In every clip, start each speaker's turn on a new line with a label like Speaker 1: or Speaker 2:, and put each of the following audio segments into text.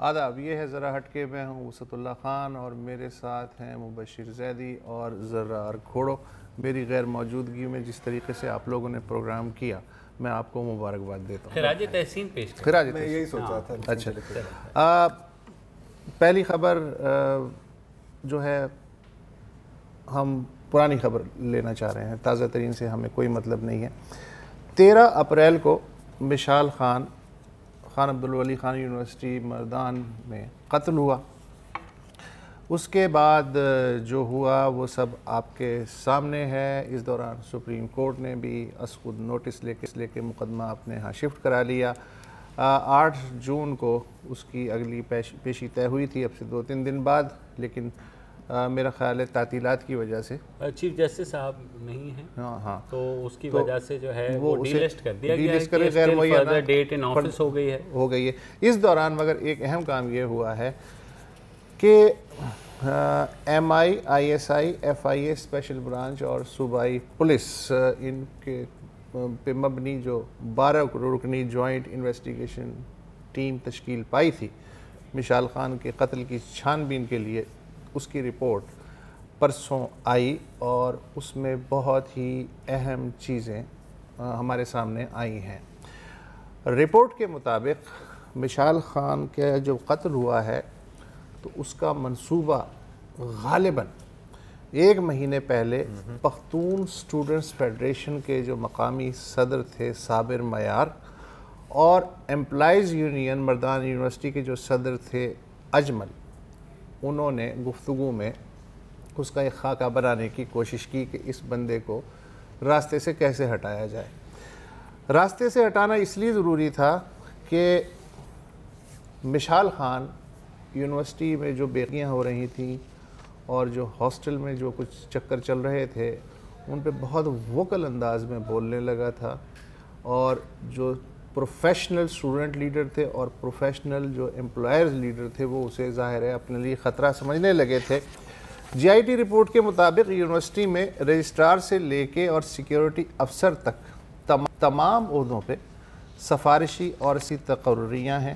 Speaker 1: آداب، یہ ہے ذرا ہٹ کے، میں ہوں وسعت اللہ خان اور میرے ساتھ ہیں مبشر زیدی اور زرار گھوڑو۔ میری غیر موجودگی میں جس طریقے سے آپ لوگوں نے پروگرام کیا، میں آپ کو مبارکباد دیتا ہوں۔
Speaker 2: خراج تحسین پیش کریں۔
Speaker 1: خراج
Speaker 3: میں یہی سوچ رہا تھا۔
Speaker 1: اچھا، پہلی خبر جو ہے، ہم پرانی خبر لینا چاہ رہے ہیں، تازہ ترین سے ہمیں کوئی مطلب نہیں ہے۔ 13 اپریل کو مشال خان عبدالولی خان یونیورسٹی مردان میں قتل ہوا۔ اس کے بعد جو ہوا وہ سب آپ کے سامنے ہے۔ اس دوران سپریم کورٹ نے بھی از خود نوٹس لے کے مقدمہ اپنے ہاں شفٹ کرا لیا۔ 8 جون کو اس کی اگلی پیشی طے ہوئی تھی، اب سے 2-3 دن بعد، لیکن میرا خیال ہے تعطیلات کی وجہ سے
Speaker 2: چیف جسٹس صاحب نہیں ہیں،
Speaker 1: ہاں
Speaker 2: تو اس کی وجہ سے جو ہے وہ ڈی لسٹ کر دیا گیا ہے
Speaker 1: کہ
Speaker 2: غیر معینہ ڈیٹ ان آفس ہو گئی ہے۔
Speaker 1: اس دوران مگر ایک اہم کام یہ ہوا ہے کہ M I, I S I, F I A special branch اور صوبائی پولیس، ان کے پہ مبنی جو 12 رکنی جوائنٹ انویسٹیگیشن ٹیم تشکیل پائی تھی مشال خان کے قتل کی چھان بین کے لیے، اس کی رپورٹ پرسوں آئی اور اس میں بہت ہی اہم چیزیں ہمارے سامنے آئی ہیں۔ رپورٹ کے مطابق مشال خان کا جو قتل ہوا ہے تو اس کا منصوبہ غالباً 1 مہینے پہلے پختون سٹوڈنٹس فیڈریشن کے جو مقامی صدر تھے صابر معیار اور امپلائیز یونین مردان یونیورسٹی کے جو صدر تھے اجمل، انہوں نے گفتگو میں اس کا ایک خاکہ بنانے کی کوشش کی کہ اس بندے کو راستے سے کیسے ہٹایا جائے۔ راستے سے ہٹانا اس لیے ضروری تھا کہ مشال خان یونیورسٹی میں جو بیقیاں ہو رہی تھیں اور جو ہاسٹل میں جو کچھ چکر چل رہے تھے، ان پہ بہت ووکل انداز میں بولنے لگا تھا، اور جو پروفیشنل اسٹوڈنٹ لیڈر تھے اور پروفیشنل جو امپلائرز لیڈر تھے وہ اسے ظاہر ہے اپنے لیے خطرہ سمجھنے لگے تھے۔ جی آئی ٹی رپورٹ کے مطابق یونیورسٹی میں رجسٹرار سے لے کے اور سیکیورٹی افسر تک تمام عہدوں پہ سفارشی اور ایسی تقرریاں ہیں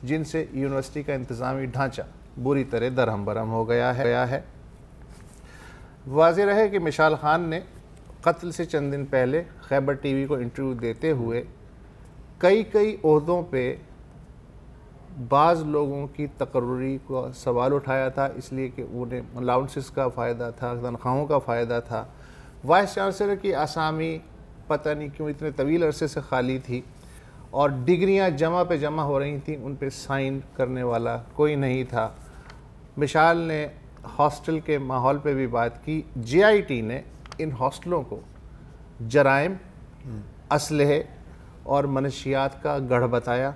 Speaker 1: جن سے یونیورسٹی کا انتظامی ڈھانچہ بری طرح درہم برہم ہو گیا ہے۔ واضح رہے کہ مشال خان نے قتل سے چند دن پہلے خیبر ٹی وی کو انٹرویو دیتے ہوئے کئی عہدوں پہ بعض لوگوں کی تقرری کو سوال اٹھایا تھا، اس لیے کہ انہیں الاؤنسز کا فائدہ تھا، تنخواہوں کا فائدہ تھا۔ وائس چانسلر کی آسامی پتہ نہیں کیوں اتنے طویل عرصے سے خالی تھی، اور ڈگریاں جمع پہ جمع ہو رہی تھیں، ان پہ سائن کرنے والا کوئی نہیں تھا۔ مشال نے ہاسٹل کے ماحول پہ بھی بات کی۔ جے آئی ٹی نے ان ہاسٹلوں کو جرائم، اسلحے اور منشیات کا گڑھ بتایا،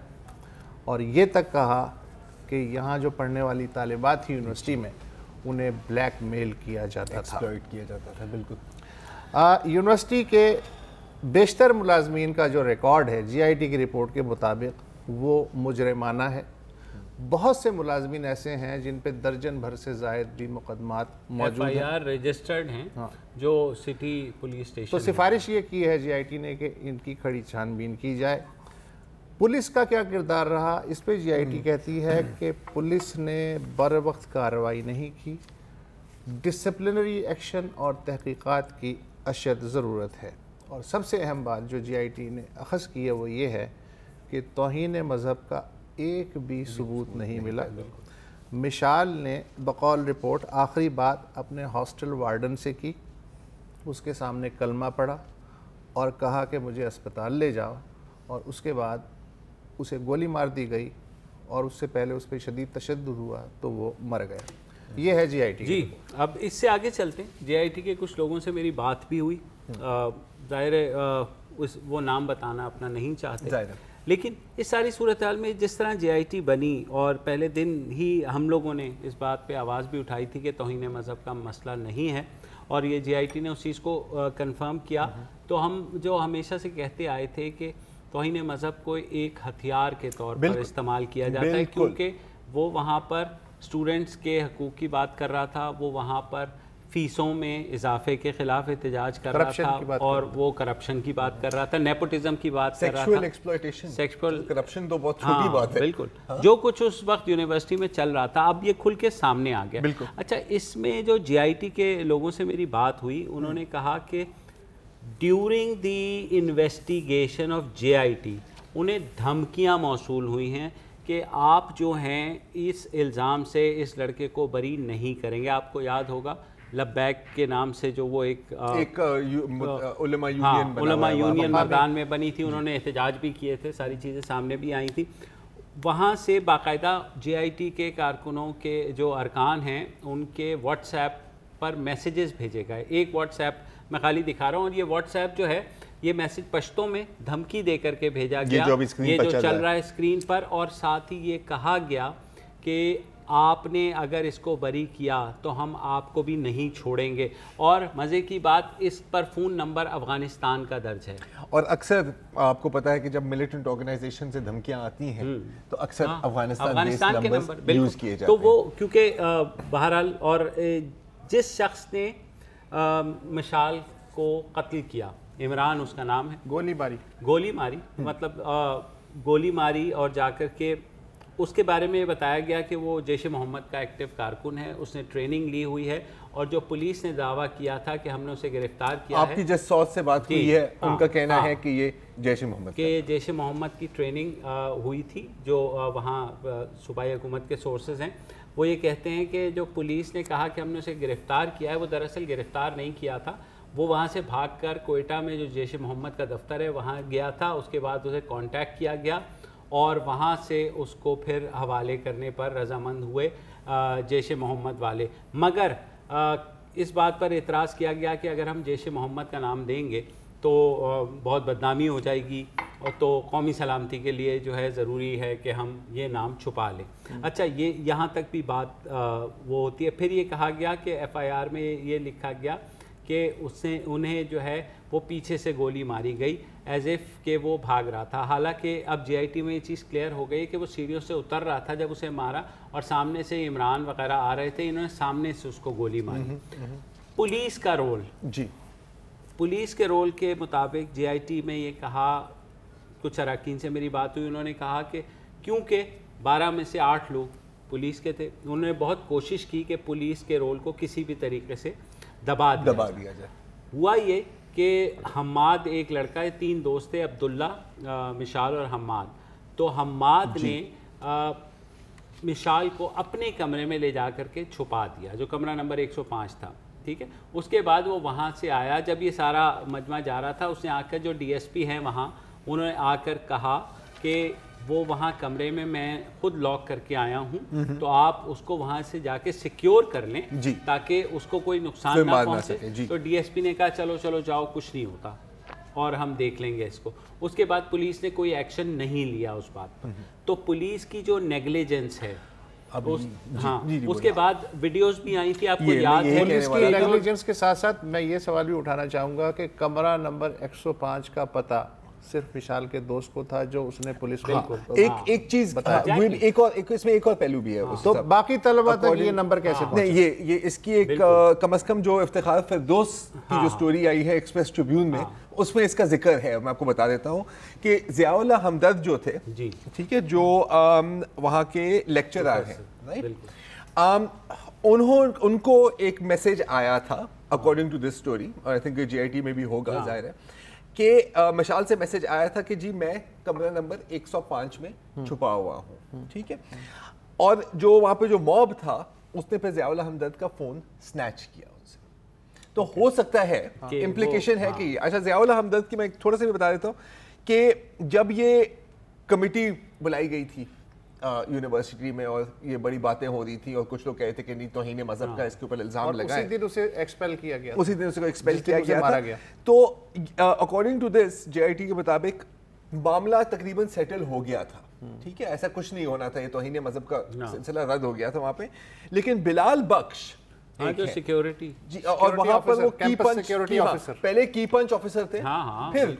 Speaker 1: اور یہ تک کہا کہ یہاں جو پڑھنے والی طالبات تھی یونیورسٹی میں، انہیں بلیک میل کیا جاتا تھا،
Speaker 3: ایکسپلائٹ کیا جاتا تھا۔ بالکل
Speaker 1: یونیورسٹی کے بیشتر ملازمین کا جو ریکارڈ ہے جی آئی ٹی کی رپورٹ کے مطابق وہ مجرمانہ ہے۔ بہت سے ملازمین ایسے ہیں جن پہ درجن بھر سے زائد بھی مقدمات موجود ہیں،
Speaker 2: FIR رجسٹرڈ ہیں جو سٹی پولیس اسٹیشن۔
Speaker 1: تو سفارش یہ کی ہے جی آئی ٹی نے کہ ان کی کھڑی چھان بین کی جائے۔ پولیس کا کیا کردار رہا، اس پہ جی آئی ٹی کہتی ہے کہ پولیس نے بر وقت کارروائی نہیں کی، ڈسپلنری ایکشن اور تحقیقات کی اشد ضرورت ہے۔ اور سب سے اہم بات جو جی آئی ٹی نے اخذ کی ہے وہ یہ ہے کہ توہین مذہب کا ایک بھی ثبوت نہیں ملا۔ مشال نے بقول رپورٹ آخری بات اپنے ہاسٹل وارڈن سے کی، اس کے سامنے کلمہ پڑھا اور کہا کہ مجھے اسپتال لے جاؤ، اور اس کے بعد اسے گولی مار دی گئی، اور اس سے پہلے اس پہ شدید تشدد ہوا تو وہ مر گیا۔ یہ ہے جی آئی ٹی۔
Speaker 2: جی اب اس سے آگے چلتے ہیں۔ جے آئی ٹی کے کچھ لوگوں سے میری بات بھی ہوئی، ظاہر ہے وہ نام بتانا اپنا نہیں چاہتے، لیکن اس ساری صورتحال میں جس طرح جے آئی ٹی بنی اور پہلے دن ہی ہم لوگوں نے اس بات پہ آواز بھی اٹھائی تھی کہ توہین مذہب کا مسئلہ نہیں ہے، اور یہ جے آئی ٹی نے اس چیز کو کنفرم کیا، تو ہم جو ہمیشہ سے کہتے آئے تھے کہ توہین مذہب کو ایک ہتھیار کے طور پر استعمال کیا جاتا ہے، کیونکہ وہ وہاں پر اسٹوڈنٹس کے حقوق کی بات کر رہا تھا، وہ وہاں پر فیسوں میں اضافے کے خلاف احتجاج کر رہا تھا اور وہ کرپشن کی بات کر رہا تھا, نیپوٹزم کی بات کر رہا تھا,
Speaker 3: سیکشول ایکسپلائٹیشن, سیکشول کرپشن تو بہت چھوٹی بات ہے.
Speaker 2: بالکل, جو کچھ اس وقت یونیورسٹی میں چل رہا تھا اب یہ کھل کے سامنے آ گیا. اچھا, اس میں جو جے آئی ٹی کے لوگوں سے میری بات ہوئی, انہوں نے کہا کہ during the investigation of J I T انہیں دھمکیاں موصول ہوئی ہیں کہ آپ جو ہیں اس الزام سے اس لڑکے کو بری نہیں کریں گے. آپ کو یاد ہوگا لبیک کے نام سے جو وہ ایک
Speaker 3: علماء
Speaker 2: یونین مردان میں بنی تھی, انہوں نے احتجاج بھی کیے تھے, ساری چیزیں سامنے بھی آئی تھی. وہاں سے باقاعدہ جے آئی ٹی کے کارکنوں کے جو ارکان ہیں ان کے واٹس ایپ پر میسیجز بھیجے گئے. ایک واٹس ایپ میں خالی دکھا رہا ہوں, اور یہ واٹس ایپ جو ہے یہ میسج پشتوں میں دھمکی دے کر کے بھیجا گیا, یہ جو چل رہا ہے اسکرین پر, اور ساتھ ہی یہ کہا گیا کہ آپ نے اگر اس کو بری کیا تو ہم آپ کو بھی نہیں چھوڑیں گے. اور مزے کی بات, اس پر فون نمبر افغانستان کا درج ہے.
Speaker 3: اور اکثر آپ کو پتا ہے کہ جب ملیٹنٹ آرگنائزیشن سے دھمکیاں آتی ہیں تو اکثر افغانستان کے نمبر یوز کیے جاتے ہیں.
Speaker 2: تو وہ کیونکہ بہرحال, اور جس شخص نے مشال کو قتل کیا, عمران اس کا نام ہے, گولی ماری مطلب گولی ماری, اور جا کر کے اس کے بارے میں بتایا گیا کہ وہ جیش محمد کا ایکٹیو کارکن ہے, اس نے ٹریننگ لی ہوئی ہے, اور جو پولیس نے دعویٰ کیا تھا کہ ہم نے اسے گرفتار کیا ہے.
Speaker 3: آپ کی جس سوچ سے بات ہوئی ہے ان کا کہنا ہے کہ یہ جیش محمد
Speaker 2: کہ جیش محمد کی ٹریننگ ہوئی تھی. جو وہاں صوبائی حکومت کے سورسز ہیں وہ یہ کہتے ہیں کہ جو پولیس نے کہا کہ ہم نے اسے گرفتار کیا ہے, وہ دراصل گرفتار نہیں کیا تھا, وہ وہاں سے بھاگ کر کوئٹہ میں جو جیش محمد کا دفتر ہے وہاں گیا تھا. اس کے بعد اسے کانٹیکٹ کیا گیا اور وہاں سے اس کو پھر حوالے کرنے پر رضامند ہوئے جیش محمد والے. مگر اس بات پر اعتراض کیا گیا کہ اگر ہم جیش محمد کا نام دیں گے تو بہت بدنامی ہو جائے گی, اور تو قومی سلامتی کے لیے جو ہے ضروری ہے کہ ہم یہ نام چھپا لیں. اچھا, یہ یہاں تک بھی بات وہ ہوتی ہے. پھر یہ کہا گیا کہ ایف آئی آر میں یہ لکھا گیا کہ انہیں جو ہے وہ پیچھے سے گولی ماری گئی ایز ایف کہ وہ بھاگ رہا تھا. حالانکہ اب جے آئی ٹی میں یہ چیز کلیئر ہو گئی کہ وہ سیڑھیوں سے اتر رہا تھا جب اسے مارا, اور سامنے سے عمران وغیرہ آ رہے تھے, انہوں نے سامنے سے اس کو گولی ماری. پولیس کا رول, پولیس کے رول کے مطابق جے آئی ٹی میں یہ کہا, کچھ اراکین سے میری بات ہوئی, انہوں نے کہا کہ کیونکہ 12 میں سے 8 لوگ پولیس کے تھے, انہوں نے بہت کوشش کی کہ پولیس کے رول کو کسی بھی طریقے سے دبا دیا جائے. ہوا یہ کہ حماد ایک لڑکا ہے, 3 دوست تھے, عبداللہ, مشال اور حماد. تو حماد نے مشال کو اپنے کمرے میں لے جا کر کے چھپا دیا, جو کمرہ نمبر 105 تھا, ٹھیک ہے. اس کے بعد وہ وہاں سے آیا, جب یہ سارا مجمع جا رہا تھا, اس نے آ کر, جو ڈی ایس پی ہیں وہاں, انہوں نے آ کر کہا کہ وہ وہاں کمرے میں خود لاک کر کے آیا ہوں, تو آپ اس کو وہاں سے جا کے سیکیور کر لیں تاکہ اس کو کوئی نقصان نہ پہنچے. تو ڈی ایس پی نے کہا چلو جاؤ, کچھ نہیں ہوتا اور ہم دیکھ لیں گے اس کو. اس کے بعد پولیس نے کوئی ایکشن نہیں لیا اس بات پر. تو پولیس کی جو نیگلیجنس ہے, ہاں, اس کے بعد ویڈیوز بھی آئی تھی, آپ کو یاد ہے.
Speaker 1: پولیس کی نیگلیجنس کے ساتھ ساتھ میں یہ سوال بھی اٹھانا چاہوں گا کہ کمرہ نمبر 105 کا پتہ صرف مشال کے دوست کو تھا جو اس نے پولیس کو
Speaker 3: ایک چیز اس میں ایک اور پہلو بھی ہے.
Speaker 1: تو باقی طلبہ تک یہ نمبر کیسے پہنچا؟
Speaker 3: یہ اس کی ایک کم از کم جو افتخار فردوس کی جو سٹوری آئی ہے ایکسپریس ٹریبیون میں, اس میں اس کا ذکر ہے. میں آپ کو بتا دیتا ہوں کہ ضیاء اللہ ہمدرد جو تھے, ٹھیک ہے, جو وہاں کے لیکچرر ہیں, ان کو ایک میسج آیا تھا اکارڈنگ ٹو دس اسٹوری, اور I think J I T میں بھی ہوگا ظاہر ہے, کہ مشال سے میسج آیا تھا کہ جی میں کمرہ نمبر 105 میں چھپا ہوا ہوں, ٹھیک ہے. اور جو وہاں پہ جو موب تھا اس نے پھر ضیاء اللہ ہمدرد کا فون سنیچ کیا ان سے. تو ہو سکتا ہے امپلیکیشن ہے کہ اچھا, ضیاء اللہ ہمدرد کی میں تھوڑا سا بھی بتا دیتا ہوں کہ جب یہ کمیٹی بلائی گئی تھی یونیورسٹی میں اور یہ بڑی باتیں ہو رہی تھیں اور کچھ لوگ کہتے کہ نہیں توہین مذہب کا اس کے اوپر الزام لگائے,
Speaker 1: اسی دن اسے ایکسپیل کیا گیا,
Speaker 3: اسی دن اسے کو ایکسپیل کیا گیا تھا. تو according to this J I T کے مطابق معاملہ تقریباً سیٹل ہو گیا تھا, ٹھیک ہے, ایسا کچھ نہیں ہونا تھا, یہ توہین مذہب کا سلسلہ رد ہو گیا تھا وہاں پہ. لیکن بلال بخش
Speaker 2: سیکیورٹی,
Speaker 3: اور وہاں پر وہ کی پنچ, پہلے کی پنچ آفیسر تھے, پھر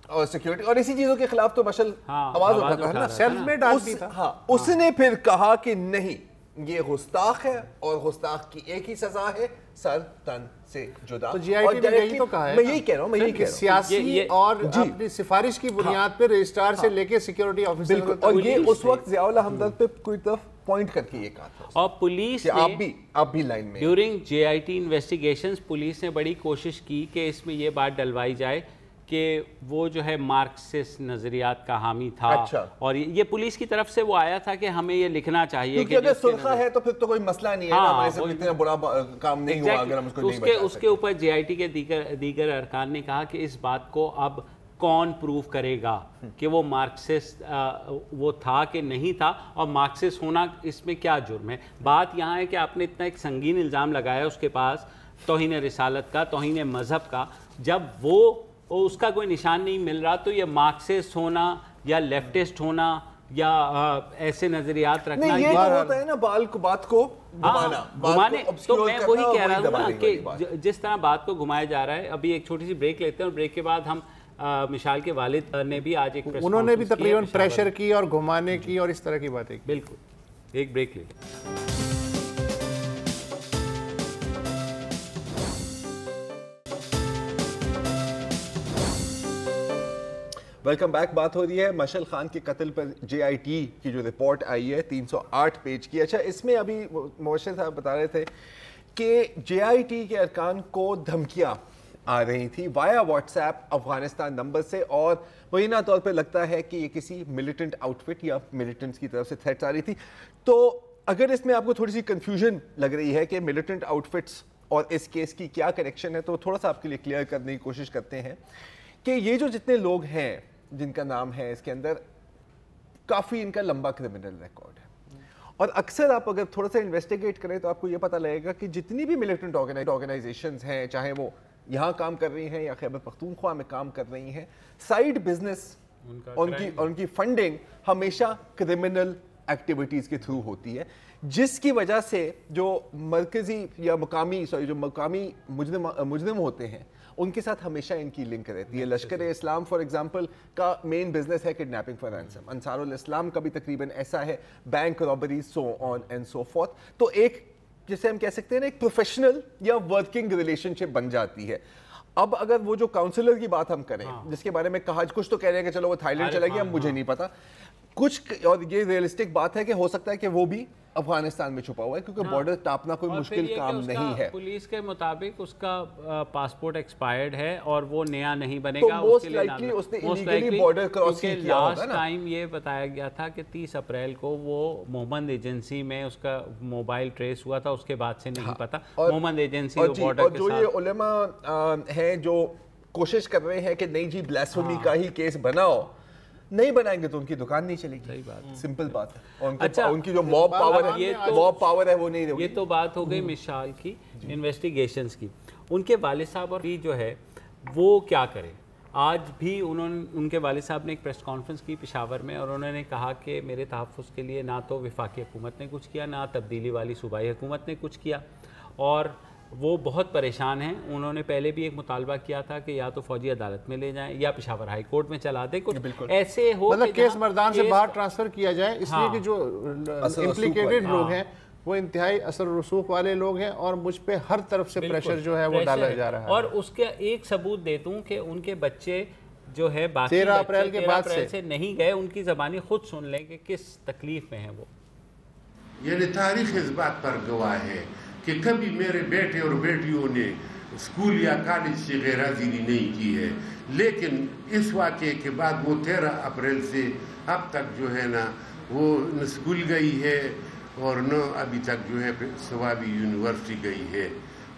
Speaker 3: اور سیکیورٹی, اور اسی چیزوں کے خلاف تو مشل آواز اٹھاتا ہے نا,
Speaker 1: سیلف میڈ آدمی تھا.
Speaker 3: ہاں, اس نے پھر کہا کہ نہیں, یہ گستاخ ہے اور گستاخ کی ایک ہی سزا ہے, سر تن سے جدا.
Speaker 1: تو جی آئی ٹی نے یہی تو کہا ہے,
Speaker 3: میں یہی کہہ رہا ہوں,
Speaker 1: سیاسی اور اپنی سفارش کی بنیاد پہ رجسٹرار سے لے کے سیکیورٹی آفیسر,
Speaker 3: اور یہ اس وقت ضیاء الحق ہمدرد پہ کوئی طرف پوائنٹ کر کے یہ کہا تھا.
Speaker 2: اور پولیس نے
Speaker 3: آپ بھی لائن میں
Speaker 2: during J I T investigations police نے بڑی کوشش کی کہ اس میں یہ بات ڈلوائی جائے کہ وہ جو ہے مارکسسٹ نظریات کا حامی تھا, اور یہ پولیس کی طرف سے وہ آیا تھا کہ ہمیں یہ لکھنا چاہیے
Speaker 3: کہ اگر سرخہ ہے تو پھر تو کوئی مسئلہ نہیں ہے, ہمارے سے اتنا بڑا کام نہیں ہوا اگر ہم اس کو نہیں بچا سکتے.
Speaker 2: اس کے اوپر جے آئی ٹی کے دیگر ارکان نے کہا کہ اس بات کو اب کون پروف کرے گا کہ وہ مارکسسٹ وہ تھا کہ نہیں تھا, اور مارکسسٹ ہونا اس میں کیا جرم ہے. بات یہاں ہے کہ آپ نے اتنا ایک سنگین الزام لگایا اس کے پاس توہین رسالت کا, توہین مذہب کا, جب وہ اس کا کوئی نشان نہیں مل رہا تو یہ مارکسسٹ ہونا یا لیفٹسٹ ہونا یا ایسے نظریات رکھنا,
Speaker 3: یہ تو ہوتا ہے نا بات کو
Speaker 2: گھمانے. تو میں وہی کہہ رہا ہوں نا کہ جس طرح بات کو گھمایا جا رہا ہے. ابھی ایک چھوٹی سی بریک لیتے ہیں, اور بریک کے بعد ہم مشال کے والد نے بھی آج ایک
Speaker 1: انہوں نے بھی تقریباً پریشر کی اور گھمانے کی اور اس طرح کی باتیں.
Speaker 2: بالکل, ایک بریک لے لیں.
Speaker 3: Welcome back. بات ہو رہی ہے مشعل خان کے قتل پر جے آئی ٹی کی جو رپورٹ آئی ہے 308 پیج کی. اچھا, اس میں ابھی مبشر صاحب بتا رہے تھے کہ جے آئی ٹی کے ارکان کو دھمکیاں آ رہی تھی وایا واٹس ایپ افغانستان نمبر سے, اور مبینہ طور پہ لگتا ہے کہ یہ کسی ملیٹنٹ آؤٹ فٹ یا ملیٹنٹس کی طرف سے تھریٹس آ رہی تھی. تو اگر اس میں آپ کو تھوڑی سی کنفیوژن لگ رہی ہے کہ ملیٹنٹ آؤٹ فٹس اور اس کیس کی کیا کنیکشن ہے, تو تھوڑا سا آپ کے لیے کلیئر کرنے کی کوشش کرتے ہیں کہ یہ جو جتنے لوگ ہیں جن کا نام ہے اس کے اندر, کافی ان کا لمبا کرمنل ریکارڈ ہے, اور اکثر آپ اگر تھوڑا سا انویسٹیگیٹ کریں تو آپ کو یہ پتہ لگے گا کہ جتنی بھی ملیٹنٹ آرگنائزیشنز ہیں, چاہے وہ یہاں کام کر رہی ہیں یا خیبر پختونخوا میں کام کر رہی ہیں, سائیڈ بزنس ان کی فنڈنگ ہمیشہ کرمنل ایکٹیویٹیز کے تھرو ہوتی ہے, جس کی وجہ سے جو مرکزی یا مقامی مجرم ہوتے ہیں ان کے ساتھ ہمیشہ ان کی لنک رہتی ہے. لشکر اسلام فار ایگزامپل کا مین بزنس ہے kidnapping for ransom, Ansar al-Islam کا بھی تقریباً ایسا ہے, bank robbery, so on and so forth. تو ایک جسے ہم کہہ سکتے ہیں نا ایک پروفیشنل یا ورکنگ ریلیشن شپ بن جاتی ہے. اب اگر وہ جو کاؤنسلر کی بات ہم کریں جس کے بارے میں کہا, کچھ تو کہہ رہے ہیں کہ چلو وہ تھائی لینڈ چلے گیا, مجھے نہیں پتا کچھ, اور یہ ریئلسٹک بات ہے کہ ہو سکتا ہے کہ وہ بھی افغانستان میں چھپا ہوا ہے, کیونکہ بارڈر ٹاپنا کوئی مشکل کام نہیں ہے.
Speaker 2: پولیس کے مطابق اس کا پاسپورٹ ایکسپائرڈ ہے اور وہ نیا نہیں بنے
Speaker 3: گا,
Speaker 2: تو
Speaker 3: موسٹ لائکلی اس نے ایلیگلی بارڈر کراسنگ کیا ہوگا نا.
Speaker 2: لاسٹ ٹائم یہ بتایا گیا تھا کہ 30 اپریل کو وہ مومند ایجنسی میں اس کا موبائل ٹریس ہوا تھا, اس کے بعد سے نہیں پتا. مومند ایجنسی اور بارڈر کے
Speaker 3: ساتھ, اور جو یہ علماء ہیں جو کوشش کر رہے ہیں کہ نہیں جی بلاسفیمی کا ہی کیس بناؤ, نہیں بنائیں گے تو ان کی دکان نہیں چلے گی. سمپل بات ہے. اچھا, ان کی جو موب پاور ہے وہ نہیں رہے.
Speaker 2: یہ تو بات ہو گئی مشال کی انویسٹیگیشنز کی. ان کے والد صاحب اور جو ہے وہ کیا کریں. آج بھی ان کے والد صاحب نے ایک پریس کانفرنس کی پشاور میں, اور انہوں نے کہا کہ میرے تحفظ کے لیے نہ تو وفاقی حکومت نے کچھ کیا, نہ تبدیلی والی صوبائی حکومت نے کچھ کیا, اور وہ بہت پریشان ہیں. انہوں نے پہلے بھی ایک مطالبہ کیا تھا کہ یا تو فوجی عدالت میں لے جائیں یا پشاور ہائی کورٹ میں چلا دیں, کچھ ایسے ہو
Speaker 1: مطلب کیس مردان سے باہر ٹرانسفر کیا جائے, اس لیے کہ جو امپلیکیٹڈ لوگ ہیں وہ انتہائی اثر رسوخ والے لوگ ہیں, اور مجھ پہ ہر طرف سے پریشر جو ہے وہ ڈالا جا رہا ہے.
Speaker 2: اور اس کا ایک ثبوت دیتا ہوں کہ ان کے بچے جو ہے
Speaker 1: 13 اپریل کے بعد
Speaker 2: سے نہیں گئے, ان کی زبانی خود سن لیں کہ کس تکلیف میں ہیں وہ.
Speaker 4: یعنی تاریخ اس بات پر گواہ ہے کہ کبھی میرے بیٹے اور بیٹیوں نے اسکول یا کالج سے غیر حاضری نہیں کی ہے, لیکن اس واقعے کے بعد وہ 13 اپریل سے اب تک جو ہے نا وہ نہ اسکول گئی ہے اور نہ ابھی تک جو ہے ثوابی یونیورسٹی گئی ہے.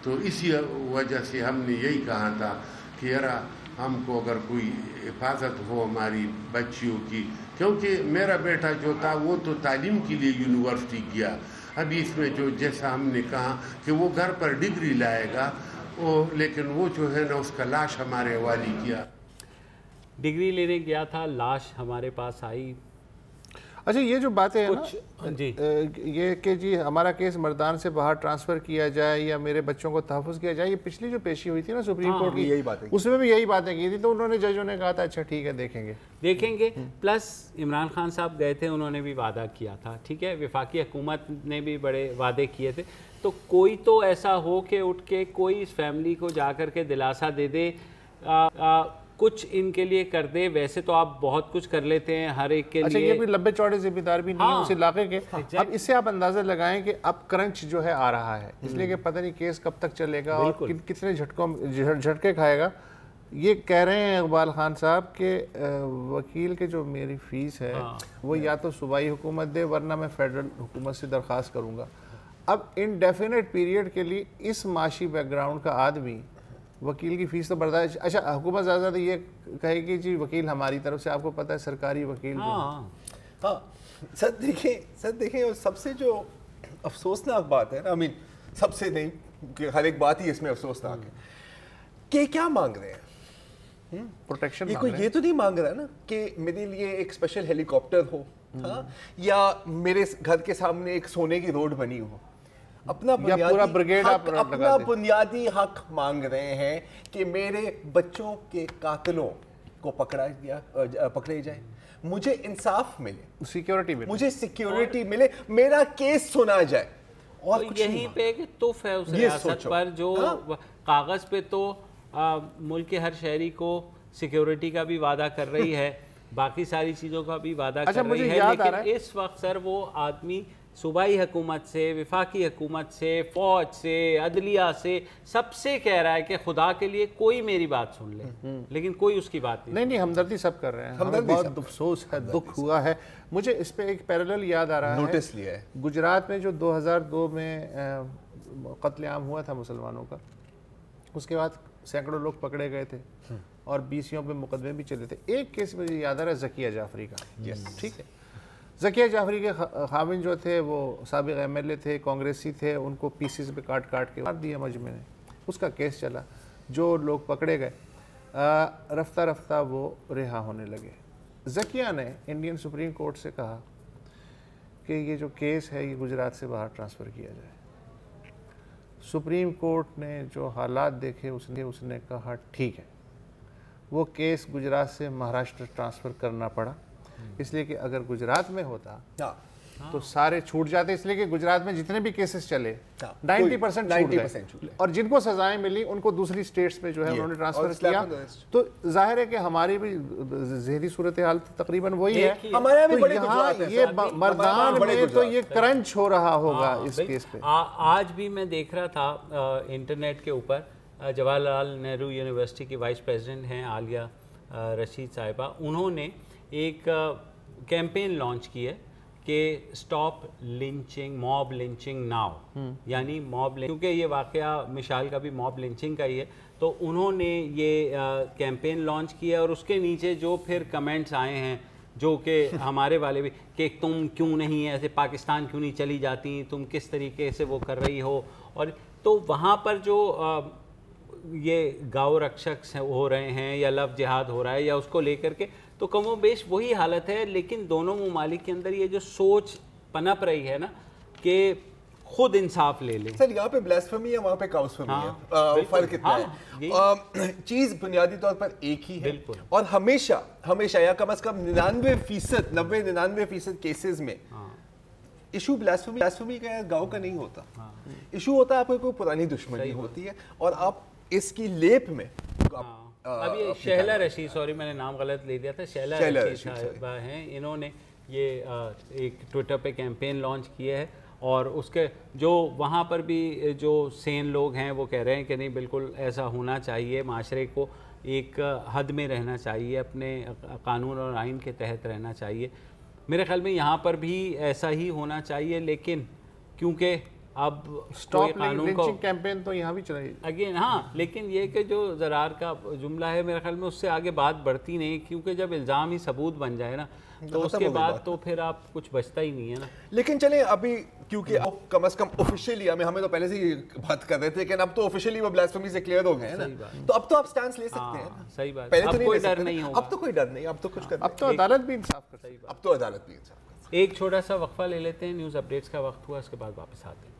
Speaker 4: تو اسی وجہ سے ہم نے یہی کہا تھا کہ یار ہم کو اگر کوئی حفاظت ہو ہماری بچیوں کی, کیونکہ میرا بیٹا جو تھا وہ تو تعلیم کے لیے یونیورسٹی گیا. ابھی اس میں جو جیسا ہم نے کہا کہ وہ گھر پر ڈگری لائے گا, لیکن وہ جو ہے نا اس کا لاش ہمارے حوالے کیا.
Speaker 2: ڈگری لینے گیا تھا, لاش ہمارے پاس آئی.
Speaker 1: اچھا یہ جو باتیں ہیں نا
Speaker 2: جی
Speaker 1: یہ کہ جی ہمارا کیس مردان سے باہر ٹرانسفر کیا جائے یا میرے بچوں کو تحفظ کیا جائے، یہ پچھلی جو پیشی ہوئی تھی نا سپریم کورٹ کی،
Speaker 3: یہی باتیں
Speaker 1: اس میں بھی یہی باتیں کی تھی، تو انہوں نے ججوں نے کہا تھا اچھا ٹھیک ہے دیکھیں گے.
Speaker 2: پلس عمران خان صاحب گئے تھے، انہوں نے بھی وعدہ کیا تھا، ٹھیک ہے، وفاقی حکومت نے بھی بڑے وعدے کیے تھے، تو کوئی تو ایسا ہو کہ اٹھ کے کوئی اس فیملی کو جا کر کے دلاسا دے دے، کچھ ان کے لیے کر دے. ویسے تو آپ بہت کچھ کر لیتے ہیں ہر ایک کے لیے.
Speaker 1: اچھا یہ بھی لمبے چوڑے ذمہ دار بھی نہیں ہیں اس علاقے کے. اب اس سے آپ اندازہ لگائیں کہ اب کرنچ جو ہے آ رہا ہے، اس لیے کہ پتہ نہیں کیس کب تک چلے گا اور کتنے جھٹکے کھائے گا. یہ کہہ رہے ہیں اقبال خان صاحب کہ وکیل کے جو میری فیس ہے وہ یا تو صوبائی حکومت دے ورنہ میں فیڈرل حکومت سے درخواست کروں گا. اب انڈیفینٹ پیریڈ کے لیے اس معاشی بیک گراؤنڈ کا آدمی وکیل کی فیس تو برداشت. اچھا حکومت زیادہ یہ کہے گی جی وکیل ہماری طرف سے، آپ کو پتہ ہے سرکاری وکیل جو
Speaker 3: ہاں سر دیکھیں اور سب سے جو افسوسناک بات ہے نا، سب سے نہیں کہ ہر ایک بات ہی اس میں افسوسناک ہے کہ کیا مانگ رہے ہیں
Speaker 1: پروٹیکشن.
Speaker 3: یہ تو نہیں مانگ رہا نا کہ میرے لیے ایک اسپیشل ہیلی کاپٹر ہو یا میرے گھر کے سامنے ایک سونے کی روڈ بنی ہو. اپنا بنیادی حق مانگ رہے ہیں کہ میرے بچوں کے قاتلوں کو پکڑے جائے، مجھے انصاف ملے، سیکیورٹی ملے، میرا کیس سنا جائے. اور
Speaker 2: یہیں پہ کہ توف ہے اس ریاست پر جو کاغذ پہ تو ملک کے ہر شہری کو سیکیورٹی کا بھی وعدہ کر رہی ہے، باقی ساری چیزوں کا بھی وعدہ کر رہی ہے، لیکن اس وقت سر وہ آدمی صوبائی حکومت سے، وفاقی حکومت سے، فوج سے، عدلیہ سے، سب سے کہہ رہا ہے کہ خدا کے لیے کوئی میری بات سن لے، لیکن کوئی اس کی بات نہیں.
Speaker 1: ہمدردی سب کر رہے ہیں. ہمیں بہت افسوس ہے، دکھ ہوا ہے. مجھے اس پہ ایک پیرالل یاد آ رہا ہے،
Speaker 3: نوٹس لیا ہے.
Speaker 1: گجرات میں جو 2002 میں قتل عام ہوا تھا مسلمانوں کا، اس کے بعد سینکڑوں لوگ پکڑے گئے تھے اور 20 پہ مقدمے بھی چلے تھے. ایک کیس مجھے یاد آ رہا ہے ذکیہ جعفری کا. ٹھیک ہے، ذکیہ جعفری کے خاوند جو تھے وہ سابق ایم ایل اے تھے، کانگریسی تھے، ان کو پیسز پہ کاٹ کے مار دیا مجمع نے. اس کا کیس چلا، جو لوگ پکڑے گئے رفتہ رفتہ وہ رہا ہونے لگے. ذکیہ نے انڈین سپریم کورٹ سے کہا کہ یہ جو کیس ہے یہ گجرات سے باہر ٹرانسفر کیا جائے. سپریم کورٹ نے جو حالات دیکھے اس نے کہا ٹھیک ہے، وہ کیس گجرات سے مہاراشٹر ٹرانسفر کرنا پڑا، اس لیے کہ اگر گجرات میں ہوتا تو سارے چھوٹ جاتے، اس لیے کہ گجرات میں جتنے بھی کیسز چلے 90% چھوٹ گئے، اور جن کو سزائیں ملی ان کو دوسری سٹیٹس میں جو ہے انہوں نے ٹرانسفر کیا. تو ظاہر ہے کہ ہماری بھی ذہنی صورتحال تقریباً وہی ہے. یہاں یہ مردان میں تو یہ کرنچ ہو رہا ہوگا اس کیس پہ.
Speaker 2: آج بھی میں دیکھ رہا تھا انٹرنیٹ کے اوپر، جواہر لال نہرو یونیورسٹی کی وائس پریزیڈنٹ ہیں عالیہ رشید صاحبہ، انہوں نے ایک کیمپین لانچ کی ہے کہ stop lynching, mob lynching now, یعنی موب کیونکہ یہ واقعہ مشال کا بھی موب لنچنگ کا ہی ہے، تو انہوں نے یہ کیمپین لانچ کیا ہے. اور اس کے نیچے جو پھر کمنٹس آئے ہیں جو کہ ہمارے والے بھی کہ تم کیوں نہیں ایسے پاکستان کیوں نہیں چلی جاتی، تم کس طریقے سے وہ کر رہی ہو. اور تو وہاں پر جو یہ گاؤ رکشک ہو رہے ہیں یا لو جہاد ہو رہا ہے یا اس کو لے کر کے، تو کم و بیش وہی حالت ہے. لیکن دونوں ممالک کے اندر یہ جو سوچ پنپ رہی ہے نا کہ خود انصاف لے لیں.
Speaker 3: سر یہاں پہ بلیسفمی ہے، وہاں پہ کاؤسفمی ہے، فرق اتنا ہے. چیز بنیادی طور پر ایک ہی ہے، اور ہمیشہ یا کم از کم 99% کیسز میں ایشو بلیسفمی کا یا گاؤں کا نہیں ہوتا. ایشو ہوتا ہے آپ کو کوئی پرانی دشمنی ہوتی ہے اور آپ اس کی لیپ میں.
Speaker 2: اب یہ شہلا رشید، سوری میں نے نام غلط لے دیا تھا، شہلا رشید صاحبہ ہیں، انہوں نے یہ ایک ٹویٹر پہ کیمپین لانچ کیا ہے. اور اس کے جو وہاں پر بھی جو سین لوگ ہیں وہ کہہ رہے ہیں کہ نہیں بالکل ایسا ہونا چاہیے، معاشرے کو ایک حد میں رہنا چاہیے، اپنے قانون اور آئین کے تحت رہنا چاہیے. میرے خیال میں یہاں پر بھی ایسا ہی ہونا چاہیے، لیکن کیونکہ اب قانون کو
Speaker 1: کیمپین تو یہاں بھی چلائی
Speaker 2: اگین، ہاں، لیکن یہ کہ جو زرار کا جملہ ہے میرے خیال میں اس سے آگے بات بڑھتی نہیں، کیونکہ جب الزام ہی ثبوت بن جائے نا تو اس کے بعد تو پھر آپ کچھ بچتا ہی نہیں ہے نا.
Speaker 3: لیکن چلیں ابھی کیونکہ کم از کم آفیشیلی ہمیں تو پہلے سے ہی بات کر رہے تھے کہ اب تو آفیشیلی وہ بلاسفیمی سے کلیئر ہو گئے ہیں نا، تو اب تو آپ سٹانس لے سکتے ہیں.
Speaker 2: صحیح بات،
Speaker 3: پہلے تو
Speaker 2: کوئی ڈر نہیں ہوگا،
Speaker 3: اب تو کوئی ڈر نہیں، اب تو کچھ
Speaker 1: اب تو عدالت بھی انصاف کرتی ہے.
Speaker 3: اب تو عدالت بھی انصاف
Speaker 2: ایک چھوٹا سا وقفہ لے لیتے ہیں, نیوز اپڈیٹس کا وقت ہوا, اس کے بعد واپس آتے ہیں.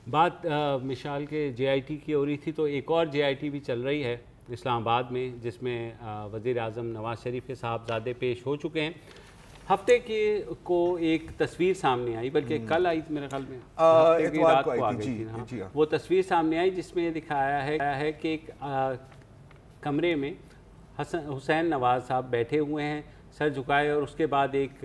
Speaker 2: بات مشال کے جے آئی ٹی کی ہو رہی تھی, تو ایک اور جے آئی ٹی بھی چل رہی ہے اسلام آباد میں, جس میں وزیر اعظم نواز شریف کے صاحبزادے پیش ہو چکے ہیں. ہفتے کو ایک تصویر سامنے آئی, بلکہ کل آئی میرے خیال میں, ہفتے کی رات کو آ گئی تھی. وہ تصویر سامنے آئی جس میں دکھایا ہے کہ ایک کمرے میں حسین نواز صاحب بیٹھے ہوئے ہیں سر جھکائے, اور اس کے بعد ایک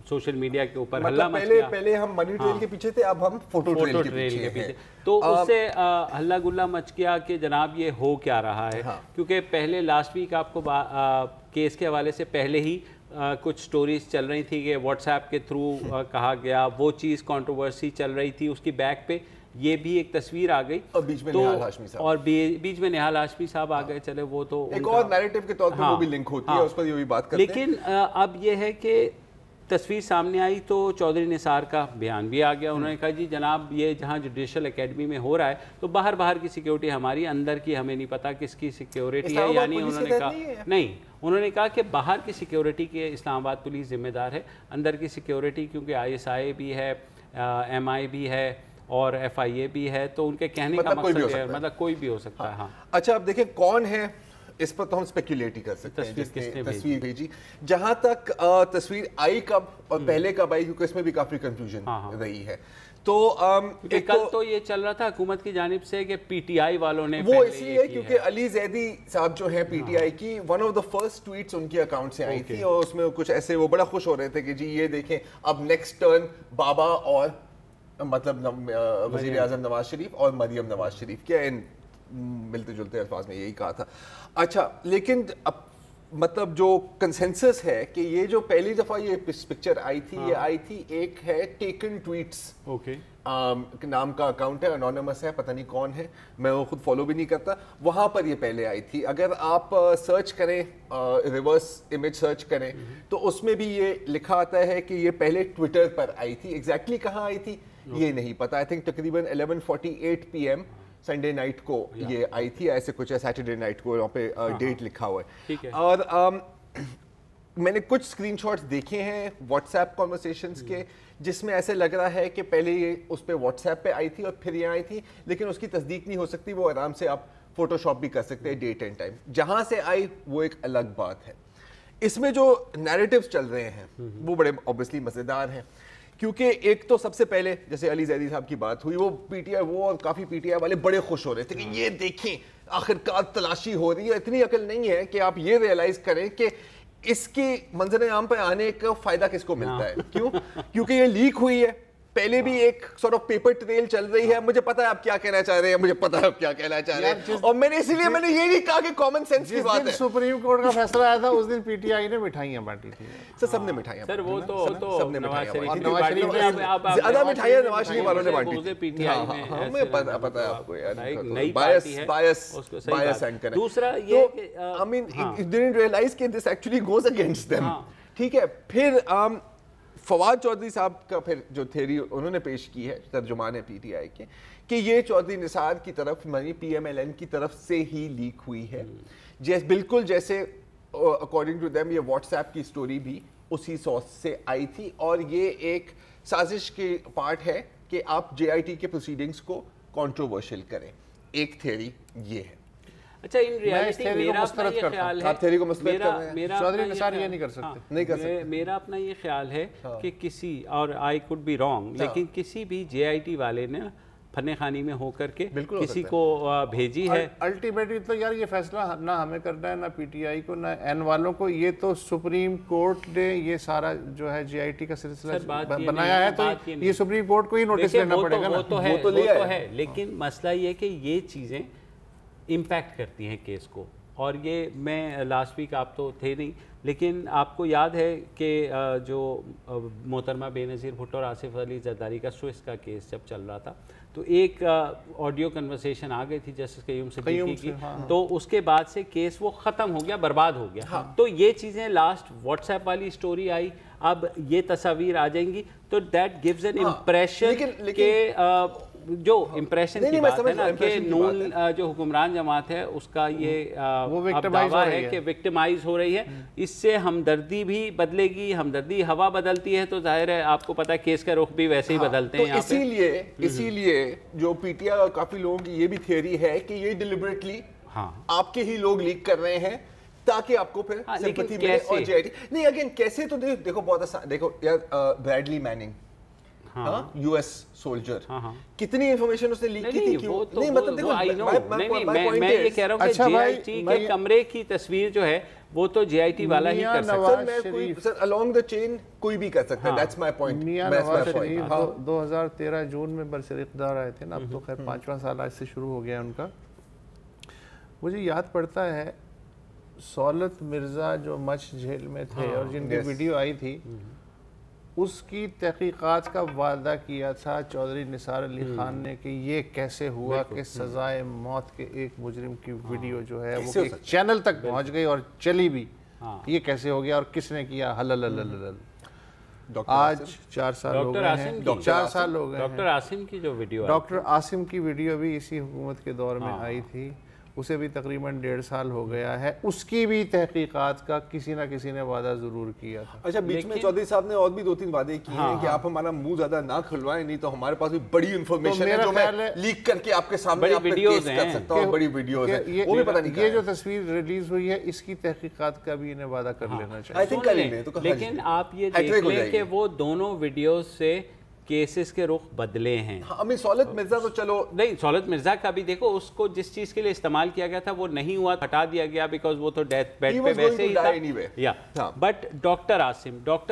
Speaker 2: سوشل میڈیا کے اوپر ہلہ مچ گیا.
Speaker 3: پہلے ہم منی ٹریل کے پیچھے تھے, اب ہم فوٹو ٹریل کے پیچھے.
Speaker 2: تو اس سے ہلہ گلہ مچ گیا کہ جناب یہ ہو کیا رہا ہے, کیونکہ پہلے لاسٹ ویک آپ کو کیس کے حوالے سے پہلے ہی کچھ سٹوریز چل رہی تھی کہ واٹس ایپ کے تھرو کہا گیا, وہ چیز کنٹروورسی چل رہی تھی, اس کی بیک پہ یہ بھی ایک تصویر آ گئی,
Speaker 3: اور بیچ میں نہال ہاشمی صاحب,
Speaker 2: اور بیچ میں نہال ہاشمی صاحب آ گئے. چلے وہ تو
Speaker 3: ایک اور نیریٹو کے طور پر وہ بھی لنک ہوتی ہے, اس پر یہ بھی بات کرتے ہیں.
Speaker 2: لیکن اب یہ ہے کہ تصویر سامنے آئی تو چودھری نثار کا بیان بھی آ گیا. انہوں نے کہا جی جناب یہ جہاں جوڈیشل اکیڈمی میں ہو رہا ہے تو باہر کی سیکیورٹی ہماری, اندر کی ہمیں نہیں پتا کس کی سیکیورٹی ہے. یعنی انہوں نے کہا نہیں, انہوں نے کہا کہ باہر کی سیکیورٹی کے اسلام آباد پولیس ذمہ دار ہے, اندر کی سیکیورٹی کیونکہ آئی ایس آئی بھی ہے, ایم آئی بھی ہے اور ایف آئی اے بھی ہے, تو ان کے کہنے کا مقصد ہے مطلب کوئی بھی ہو سکتا ہے. ہاں
Speaker 3: اچھا, اب دیکھیں کون ہے, اس پر تو ہم سپیکولیٹ ہی کر سکتے ہیں. تصویر بھیجی, جہاں تک تصویر آئی کب اور پہلے کب آئی, کیونکہ اس میں بھی کافی کنفیوژن رہی ہے. تو
Speaker 2: کل تو یہ چل رہا تھا حکومت کی جانب سے کہ پی ٹی آئی والوں نے,
Speaker 3: وہ اس لیے کیونکہ علی زیدی صاحب جو ہیں پی ٹی آئی کی, one of the first tweets ان کے اکاؤنٹ سے آئی تھی, اور اس میں کچھ ایسے وہ بڑا خوش ہو رہے تھے کہ جی یہ دیکھیں اب نیکسٹ ٹرن بابا اور مطلب وزیر اعظم نواز شریف اور مریم نواز شریف کیا, ان ملتے جلتے الفاظ میں یہی کہا تھا. اچھا, لیکن اب مطلب جو کنسنسس ہے کہ یہ جو پہلی دفعہ یہ پکچر آئی تھی, یہ آئی تھی, ایک ہے ٹیکن ٹویٹس نام کا اکاؤنٹ ہے, انونیمس ہے, پتہ نہیں کون ہے, میں وہ خود فالو بھی نہیں کرتا, وہاں پر یہ پہلے آئی تھی. اگر آپ سرچ کریں, ریورس امیج سرچ کریں, تو اس میں بھی یہ لکھا آتا ہے کہ یہ پہلے ٹویٹر پر آئی تھی. ایگزیکٹلی کہاں آئی تھی یہ نہیں پتا. آئی تھنک تقریباً 11:48 PM سنڈے نائٹ کو یہ آئی تھی, ایسے کچھ ہے, سیٹرڈے نائٹ کو وہاں پہ ڈیٹ لکھا ہوا ہے. اور میں نے کچھ اسکرین شاٹس دیکھے ہیں واٹس ایپ کانورسیشنس کے, جس میں ایسے لگ رہا ہے کہ پہلے یہ اس پہ واٹس ایپ پہ آئی تھی اور پھر یہ آئی تھی, لیکن اس کی تصدیق نہیں ہو سکتی. وہ آرام سے آپ فوٹو شاپ بھی کر سکتے ہیں, ڈیٹ اینڈ ٹائم. جہاں سے آئی وہ ایک الگ بات ہے. اس میں جو نیریٹیوز چل رہے ہیں وہ بڑے اوبیسلی مزیدار ہیں, کیونکہ ایک تو سب سے پہلے جیسے علی زیدی صاحب کی بات ہوئی, وہ پی ٹی آئی وہ اور کافی پی ٹی آئی والے بڑے خوش ہو رہے تھے کہ یہ دیکھیں آخرکار تلاشی ہو رہی ہے. اتنی عقل نہیں ہے کہ آپ یہ ریئلائز کریں کہ اس کی منظر عام پہ آنے کا فائدہ کس کو ملتا ہے. کیوں؟ کیونکہ یہ لیک ہوئی ہے, پہلے بھی ایک سارٹ آف پیپر ٹریل چل رہی ہے. مجھے پتا ہے آپ کیا کہنا چاہ رہے ہیں, مجھے پتا ہے آپ کیا کہنا چاہ رہے ہیں, اور میں نے اسی لیے میں نے یہ نہیں کہا کہ کامن سینس کی بات ہے.
Speaker 1: سپریم کورٹ کا فیصلہ آیا تھا اس دن پی ٹی آئی نے مٹھائیاں بانٹی تھی.
Speaker 3: سر سب نے مٹھائیاں,
Speaker 2: سر وہ تو
Speaker 3: سب نے مٹھائیاں,
Speaker 2: زیادہ
Speaker 3: مٹھائیاں نواز شریف والوں نے بانٹی. ہمیں پتا ہے آپ کو یار, بایس اینکر ہے.
Speaker 2: دوسرا یہ
Speaker 3: I mean you didn't realize کہ this actually goes against them. ٹھیک ہے. پھر فواد چودھری صاحب کا پھر جو تھیوری انہوں نے پیش کی ہے, ترجمان ہے پی ٹی آئی کے, کہ یہ چودھری نثار کی طرف یعنی پی ایم ایل این کی طرف سے ہی لیک ہوئی ہے. بالکل جیسے اکارڈنگ ٹو دیم یہ واٹس ایپ کی سٹوری بھی اسی سورس سے آئی تھی, اور یہ ایک سازش کی پارٹ ہے کہ آپ جے آئی ٹی کے پروسیڈنگز کو کنٹروورشل کریں. ایک تھیوری یہ ہے.
Speaker 2: اچھا, ان ریالٹی میرا اپنا یہ خیال ہے,
Speaker 3: آپ تھیوری کو مسترد کر رہے ہیں,
Speaker 1: چودھری نثار یہ نہیں کر سکتے,
Speaker 3: نہیں کر سکتے.
Speaker 2: میرا اپنا یہ خیال ہے کہ کسی, اور آئی کوڈ بی رانگ, لیکن کسی بھی جے آئی ٹی والے نے فن خانی میں ہو کر کے کسی کو بھیجی ہے.
Speaker 1: الٹیمیٹلی تو یار یہ فیصلہ نہ ہمیں کرنا ہے, نہ پی ٹی آئی کو, نہ این والوں کو. یہ تو سپریم کورٹ نے یہ سارا جو ہے جے آئی ٹی کا سلسلہ بنایا ہے, تو یہ سپریم کورٹ کو ہی نوٹس لینا پڑے گا.
Speaker 2: وہ تو ہے, لیکن مسئلہ یہ کہ یہ چیزیں امپیکٹ کرتی ہیں کیس کو. اور یہ میں لاسٹ ویک آپ تو تھے نہیں, لیکن آپ کو یاد ہے کہ جو محترمہ بے نظیر بھٹو اور آصف علی زرداری کا سوئس کا کیس جب چل رہا تھا, تو ایک آڈیو کنورسیشن آ گئی تھی جسٹس قیوم صدیقی کی، تو اس کے بعد سے کیس وہ ختم ہو گیا، برباد ہو گیا. تو یہ چیزیں لاسٹ واٹس ایپ والی سٹوری آئی، اب یہ تصاویر آ جائیں گی، تو دیٹ گیوز این امپریشن کہ جو امپریشن کی بات ہے نا کہ نون جو حکمران جماعت ہے اس کا یہ دعویٰ ہے کہ وکٹمائز ہو رہی ہے، اس سے ہمدردی بھی بدلے گی، ہمدردی ہوا بدلتی ہے تو ظاہر ہے آپ کو پتا ہے کیس کا رخ بھی ویسے ہی بدلتے ہیں.
Speaker 3: اسی لیے جو پی ٹی آئی اور کافی لوگوں کی یہ بھی تھیوری ہے کہ یہ ڈیلیبریٹلی آپ کے ہی لوگ لیک کر رہے ہیں تاکہ آپ کو پھر سمپتھی ملے. اور جے آئی ٹی نہیں، اگین کیسے تو دیکھو بہت آسان، دیکھو یار برائڈلی میننگ یو ایس سولجر، کتنی انفارمیشن اس نے لیک کی تھی، کیوں نہیں؟ مطلب دیکھو
Speaker 2: میں یہ کہہ رہا ہوں کہ جے آئی ٹی کے کمرے کی تصویر جو ہے وہ تو جے آئی ٹی والا ہی کر سکتا ہے،
Speaker 3: سر along the chain کوئی بھی کر سکتا ہے. that's my point.
Speaker 1: Mian Nawaz Sharif 2013 جون میں برسر اقتدار آئے تھے نا، اب تو خیر 5واں سال آج سے شروع ہو گیا ان کا. مجھے یاد پڑتا ہے سولت مرزا جو مچھ جھیل میں تھے اور جن کی ویڈیو آئی تھی، اس کی تحقیقات کا وعدہ کیا تھا چودھری نثار علی خان نے کہ یہ کیسے ہوا کہ سزائے موت کے ایک مجرم کی ویڈیو جو ہے وہ ایک چینل تک پہنچ گئی اور چلی بھی، یہ کیسے ہو گیا اور کس نے کیا. آج 4 سال ہو گئے ہیں، 4 سال ہو گئے ہیں.
Speaker 2: ڈاکٹر عاصم کی جو ویڈیو،
Speaker 1: ڈاکٹر عاصم کی ویڈیو بھی اسی حکومت کے دور میں آئی تھی، اسے بھی تقریباً 1.5 سال ہو گیا ہے. اس کی بھی تحقیقات کا کسی نہ کسی نے وعدہ ضرور کیا تھا.
Speaker 3: اچھا بیچ میں چودھری صاحب نے اور بھی 2-3 وعدے کیے ہیں کہ آپ ہمارا منہ زیادہ نہ کھلوائیں، نہیں تو ہمارے پاس بھی بڑی انفارمیشن ہے جو میں لیک کر کے آپ کے سامنے آپ پہ کیس کر سکتا ہوں. بڑی ویڈیوز ہیں، وہ بھی پتہ نہیں.
Speaker 1: یہ جو تصویر ریلیز ہوئی ہے اس کی تحقیقات کا بھی انہیں وعدہ کر لینا چاہیے.
Speaker 2: لیکن آپ یہ دیکھ لیں کہ وہ دونوں ویڈیوز سے کیسز کے رخ بدلے ہیں.
Speaker 3: ہمیں سولت مرزا تو چلو
Speaker 2: نہیں، سولت مرزا کا بھی دیکھو، اس کو جس چیز کے لیے استعمال کیا گیا تھا وہ نہیں ہوا، ہٹا دیا گیا بیکاز وہ تو ڈیتھ بیڈ پہ ویسے ہی تھا. بٹ ڈاکٹر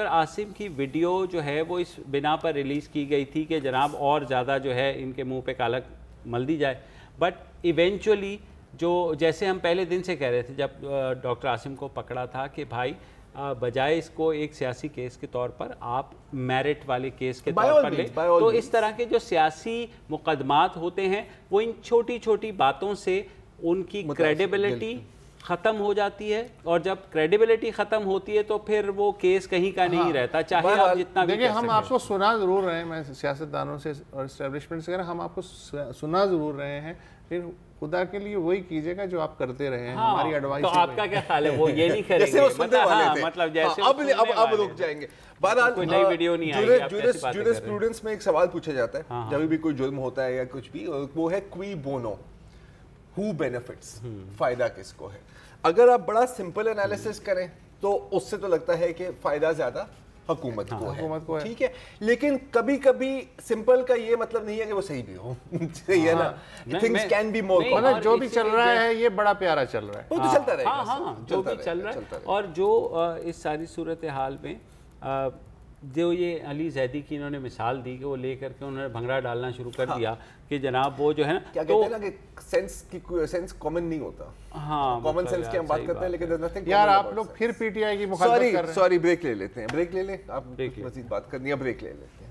Speaker 2: عاصم کی ویڈیو جو ہے وہ اس بنا پر ریلیز کی گئی تھی کہ جناب اور زیادہ جو ہے ان کے منہ پہ کالا مل دی جائے. بٹ ایونچولی جو جیسے ہم پہلے دن سے کہہ رہے تھے جب ڈاکٹر عاصم کو پکڑا تھا کہ بھائی بجائے اس کو ایک سیاسی کیس کے طور پر آپ میرٹ والے کیس کے طور پر لیں، تو اس طرح کے جو سیاسی مقدمات ہوتے ہیں وہ ان چھوٹی چھوٹی باتوں سے ان کی کریڈیبلٹی ختم ہو جاتی ہے، اور جب کریڈیبلٹی ختم ہوتی ہے تو پھر وہ کیس کہیں کا نہیں رہتا، چاہے آپ جتنا بھی.
Speaker 1: دیکھیں ہم آپ کو سنا ضرور رہے ہیں، میں سیاستدانوں سے اور اسٹیبلشمنٹ سے کہہ رہا ہوں، ہم آپ کو سنا ضرور رہے ہیں، لیکن خدا کے لیے وہی کیجئے گا جو آپ کرتے رہے ہیں. ہماری ایڈوائس
Speaker 2: تو آپ کا کیا خیال ہے؟ وہ یہ نہیں کریں گے، مطلب جیسے
Speaker 3: اب رک جائیں گے. بہرحال
Speaker 2: کوئی نئی ویڈیو نہیں آئی ہے.
Speaker 3: جورسپروڈنس میں ایک سوال پوچھا جاتا ہے جب بھی کوئی جرم ہوتا ہے یا کچھ بھی، وہ ہے کوئی بونو، ہو بینیفٹس، فائدہ کس کو ہے. اگر آپ بڑا سمپل انالیسس کریں تو اس سے تو لگتا ہے کہ فائدہ زیادہ حکومت کو ہے، ٹھیک ہے. لیکن کبھی کبھی سمپل کا یہ مطلب نہیں ہے کہ وہ صحیح بھی ہو، صحیح ہے نا. Things can be more
Speaker 1: مطلب جو بھی چل رہا ہے یہ بڑا پیارا چل رہا ہے،
Speaker 3: وہ تو چلتا رہے گا.
Speaker 2: ہاں جو بھی چل رہا ہے. اور جو اس ساری صورتحال میں جو یہ علی زیدی کی انہوں نے مثال دی کہ وہ لے کر کے انہوں نے بھنگڑا ڈالنا شروع کر دیا کہ جناب وہ جو ہے نا
Speaker 3: کیا کہتے ہیں نا کہ سینس کامن نہیں ہوتا. ہاں کامن سینس کی ہم بات کرتے ہیں لیکن
Speaker 1: یار آپ لوگ پھر پی ٹی آئی کی مخالفت کر رہے ہیں.
Speaker 3: سوری بریک لے لیتے ہیں، بریک لے لیں. آپ مزید بات کرنی ہے، بریک لے لیتے ہیں.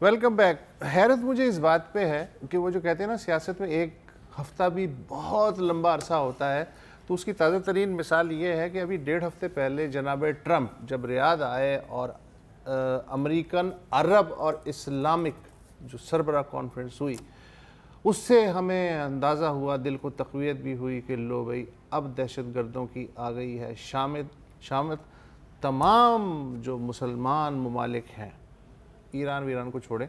Speaker 1: Welcome back. حیرت مجھے اس بات پہ ہے کہ وہ جو کہتے ہیں نا سیاست میں ایک ہفتہ بھی بہت لمبا عرصہ ہوتا ہے، تو اس کی تازہ ترین مثال یہ ہے کہ ابھی 1.5 ہفتے پہلے جناب ٹرمپ جب ریاض آئے اور امریکن عرب اور اسلامک جو سربراہ کانفرنس ہوئی، اس سے ہمیں اندازہ ہوا، دل کو تقویت بھی ہوئی کہ لو بھئی اب دہشت گردوں کی آ گئی ہے شامت. تمام جو مسلمان ممالک ہیں، ایران کو چھوڑیں،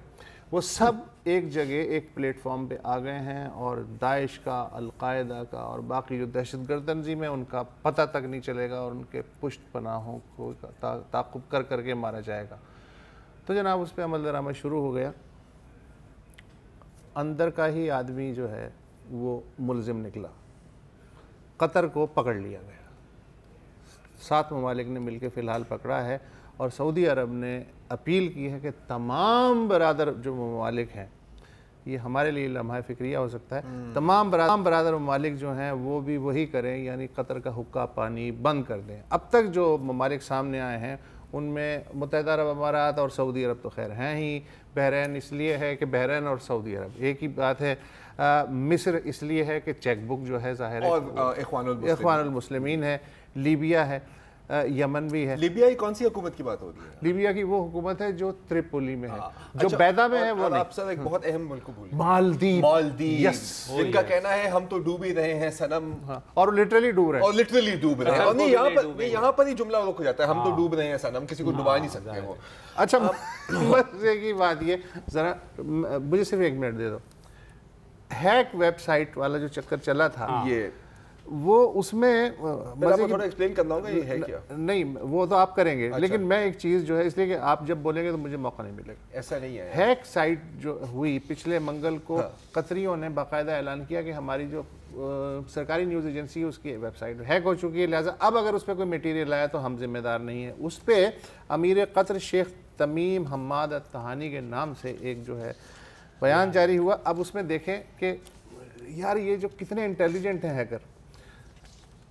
Speaker 1: وہ سب ایک جگہ ایک پلیٹ فارم پہ آ گئے ہیں، اور داعش کا، القاعدہ کا اور باقی جو دہشت گرد تنظیمیں ان کا پتہ تک نہیں چلے گا، اور ان کے پشت پناہوں کو تعاقب کر کے مارا جائے گا. تو جناب اس پہ عمل درآمد شروع ہو گیا. اندر کا ہی آدمی جو ہے وہ ملزم نکلا، قطر کو پکڑ لیا گیا. 7 ممالک نے مل کے فی الحال پکڑا ہے، اور سعودی عرب نے اپیل کی ہے کہ تمام برادر جو ممالک ہیں، یہ ہمارے لیے لمحہ فکریہ ہو سکتا ہے، تمام برادر ممالک جو ہیں وہ بھی وہی کریں، یعنی قطر کا حقہ پانی بند کر دیں۔ اب تک جو ممالک سامنے آئے ہیں ان میں متحدہ عرب امارات اور سعودی عرب تو خیر ہیں ہی، بحرین اس لیے ہے کہ بحرین اور سعودی عرب ایک ہی بات ہے، مصر اس لیے ہے کہ چیک بک جو ہے ظاہر ہے
Speaker 3: اور
Speaker 1: اخوان المسلمین ہے، لیبیا ہے، یمن بھی ہے۔
Speaker 3: لیبیا کی کون سی حکومت کی بات ہو رہی ہے؟
Speaker 1: لیبیا کی وہ حکومت ہے جو تریپولی میں ہے، جو بیدا میں ہے وہ نہیں۔
Speaker 3: آپ سر ایک بہت اہم ملک کو بھول گئے،
Speaker 1: مالدیپ،
Speaker 3: جن کا کہنا ہے ہم تو ڈوب ہی رہے ہیں صنم،
Speaker 1: اور لٹرلی ڈوب رہے ہیں،
Speaker 3: اور لٹرلی ڈوب رہے ہیں، اور نہیں یہاں پر ہی جملہ رک جاتا ہے، ہم تو ڈوب رہے ہیں صنم، کسی کو ڈبا نہیں سکتے وہ۔
Speaker 1: اچھا مزے کی بات یہ، ذرا مجھے صرف 1 منٹ دے دو، ہیک ویب سائٹ والا جو چکر چلا تھا،
Speaker 3: یہ
Speaker 1: وہ اس میں
Speaker 3: تھوڑا ایکسپلین کرنا ہوگا یہ ہے کیا؟
Speaker 1: نہیں وہ تو آپ کریں گے، لیکن میں ایک چیز جو ہے، اس لیے کہ آپ جب بولیں گے تو مجھے موقع نہیں ملے گا۔
Speaker 3: ایسا نہیں ہے،
Speaker 1: ہیک سائٹ جو ہوئی پچھلے منگل کو، قطریوں نے باقاعدہ اعلان کیا کہ ہماری جو سرکاری نیوز ایجنسی ہے اس کی ویب سائٹ ہیک ہو چکی ہے، لہٰذا اب اگر اس پہ کوئی میٹیریل آیا تو ہم ذمہ دار نہیں ہیں۔ اس پہ امیر قطر شیخ تمیم حماد التہانی کے نام سے ایک جو ہے بیان جاری ہوا۔ اب اس میں دیکھیں کہ یار یہ جو کتنے انٹیلیجنٹ ہیں ہیکر،